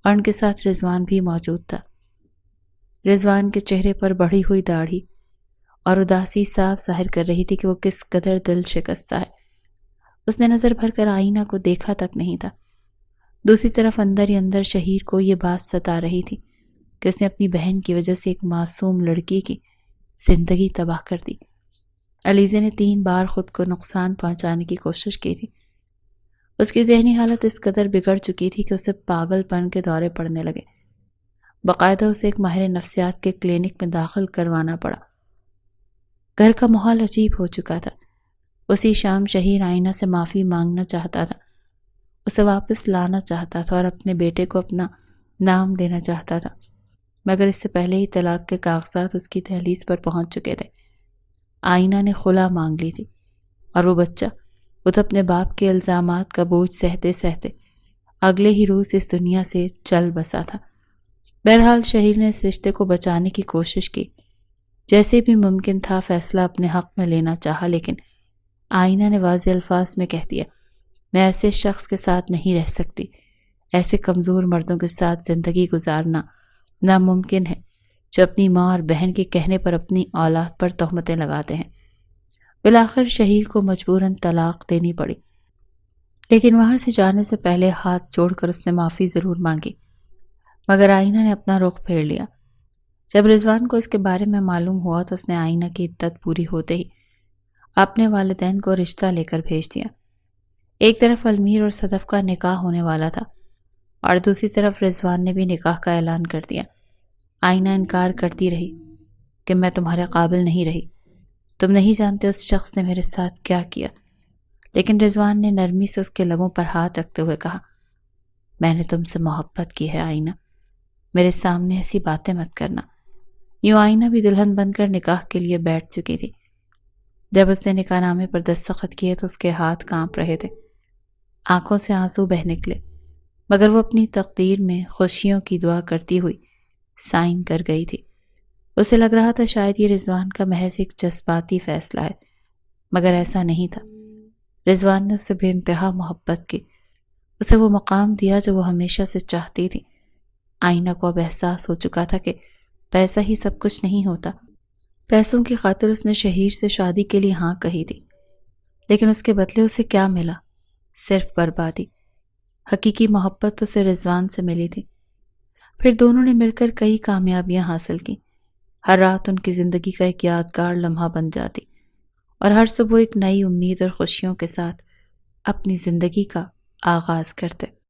اور ان کے ساتھ رضوان بھی موجود تھا۔ رضوان کے چہرے پر بڑھی ہوئی داڑھی اور اداسی صاف ظاہر کر رہی تھی کہ وہ کس قدر دل شکستہ ہے۔ اس نے نظر بھر کر آئینہ کو دیکھا تک نہیں تھا۔ دوسری طرف اندر ہی اندر شہیر کو یہ بات ستا رہی تھی کہ اس نے اپنی بہن کی وجہ سے ایک معصوم لڑکی کی زندگی تباہ کر دی۔ علیزے نے 3 بار خود کو نقصان پہنچانے کی کوشش کی تھی۔ اس کی ذہنی حالت اس قدر بگڑ چکی تھی کہ اسے پاگل پن کے دورے پڑنے لگے۔ باقاعدہ اسے ایک ماہر نفسیات کے کلینک میں داخل کروانا پڑا۔ گھر کا ماحول عجیب ہو چکا تھا۔ اسی شام شہیر آئینہ سے معافی مانگنا چاہتا تھا، اسے واپس لانا چاہتا تھا اور اپنے بیٹے کو اپنا نام دینا چاہتا تھا، مگر اس سے پہلے ہی طلاق کے کاغذات اس کی دہلیز پر پہنچ چکے تھے۔ آئینہ نے خلا مانگ لی تھی اور وہ بچہ، وہ تو اپنے باپ کے الزامات کا بوجھ سہتے سہتے اگلے ہی روز اس دنیا سے چل بسا تھا۔ بہرحال شہیر نے اس رشتے کو بچانے کی کوشش کی، جیسے بھی ممکن تھا فیصلہ اپنے حق میں لینا چاہا، لیکن آئینہ نے واضح الفاظ میں کہہ دیا، میں ایسے شخص کے ساتھ نہیں رہ سکتی، ایسے کمزور مردوں کے ساتھ زندگی گزارنا ناممکن ہے جو اپنی ماں اور بہن کے کہنے پر اپنی اولاد پر تہمتیں لگاتے ہیں۔ بالآخر شہیر کو مجبوراً طلاق دینی پڑی، لیکن وہاں سے جانے سے پہلے ہاتھ جوڑ کر اس نے معافی ضرور مانگی، مگر آئینہ نے اپنا رخ پھیر لیا۔ جب رضوان کو اس کے بارے میں معلوم ہوا تو اس نے آئینہ کی عدت پوری ہوتے ہی اپنے والدین کو رشتہ لے کر بھیج دیا۔ ایک طرف المیر اور صدف کا نکاح ہونے والا تھا اور دوسری طرف رضوان نے بھی نکاح کا اعلان کر دیا۔ آئینہ انکار کرتی رہی کہ میں تمہارے قابل نہیں رہی، تم نہیں جانتے اس شخص نے میرے ساتھ کیا کیا، لیکن رضوان نے نرمی سے اس کے لبوں پر ہاتھ رکھتے ہوئے کہا، میں نے تم سے محبت کی ہے آئینہ، میرے سامنے ایسی باتیں مت کرنا۔ یوں آئینہ بھی دلہن بن کر نکاح کے لیے بیٹھ چکی تھی۔ جب اس نے نکاح نامے پر دستخط کیے تو اس کے ہاتھ کانپ رہے تھے، آنکھوں سے آنسو بہہ نکلے، مگر وہ اپنی تقدیر میں خوشیوں کی دعا کرتی ہوئی سائن کر گئی تھی۔ اسے لگ رہا تھا شاید یہ رضوان کا محض ایک جذباتی فیصلہ ہے، مگر ایسا نہیں تھا۔ رضوان نے اس سے بے انتہا محبت کی، اسے وہ مقام دیا جو وہ ہمیشہ سے چاہتی تھی۔ آئینہ کو اب احساس ہو چکا تھا کہ پیسہ ہی سب کچھ نہیں ہوتا۔ پیسوں کی خاطر اس نے شہیر سے شادی کے لیے ہاں کہی تھی، لیکن اس کے بدلے اسے کیا ملا؟ صرف بربادی۔ حقیقی محبت تو اسے رضوان سے ملی تھی۔ پھر دونوں نے مل کر کئی کامیابیاں حاصل کی۔ ہر رات ان کی زندگی کا ایک یادگار لمحہ بن جاتی اور ہر صبح ایک نئی امید اور خوشیوں کے ساتھ اپنی زندگی کا آغاز کرتے۔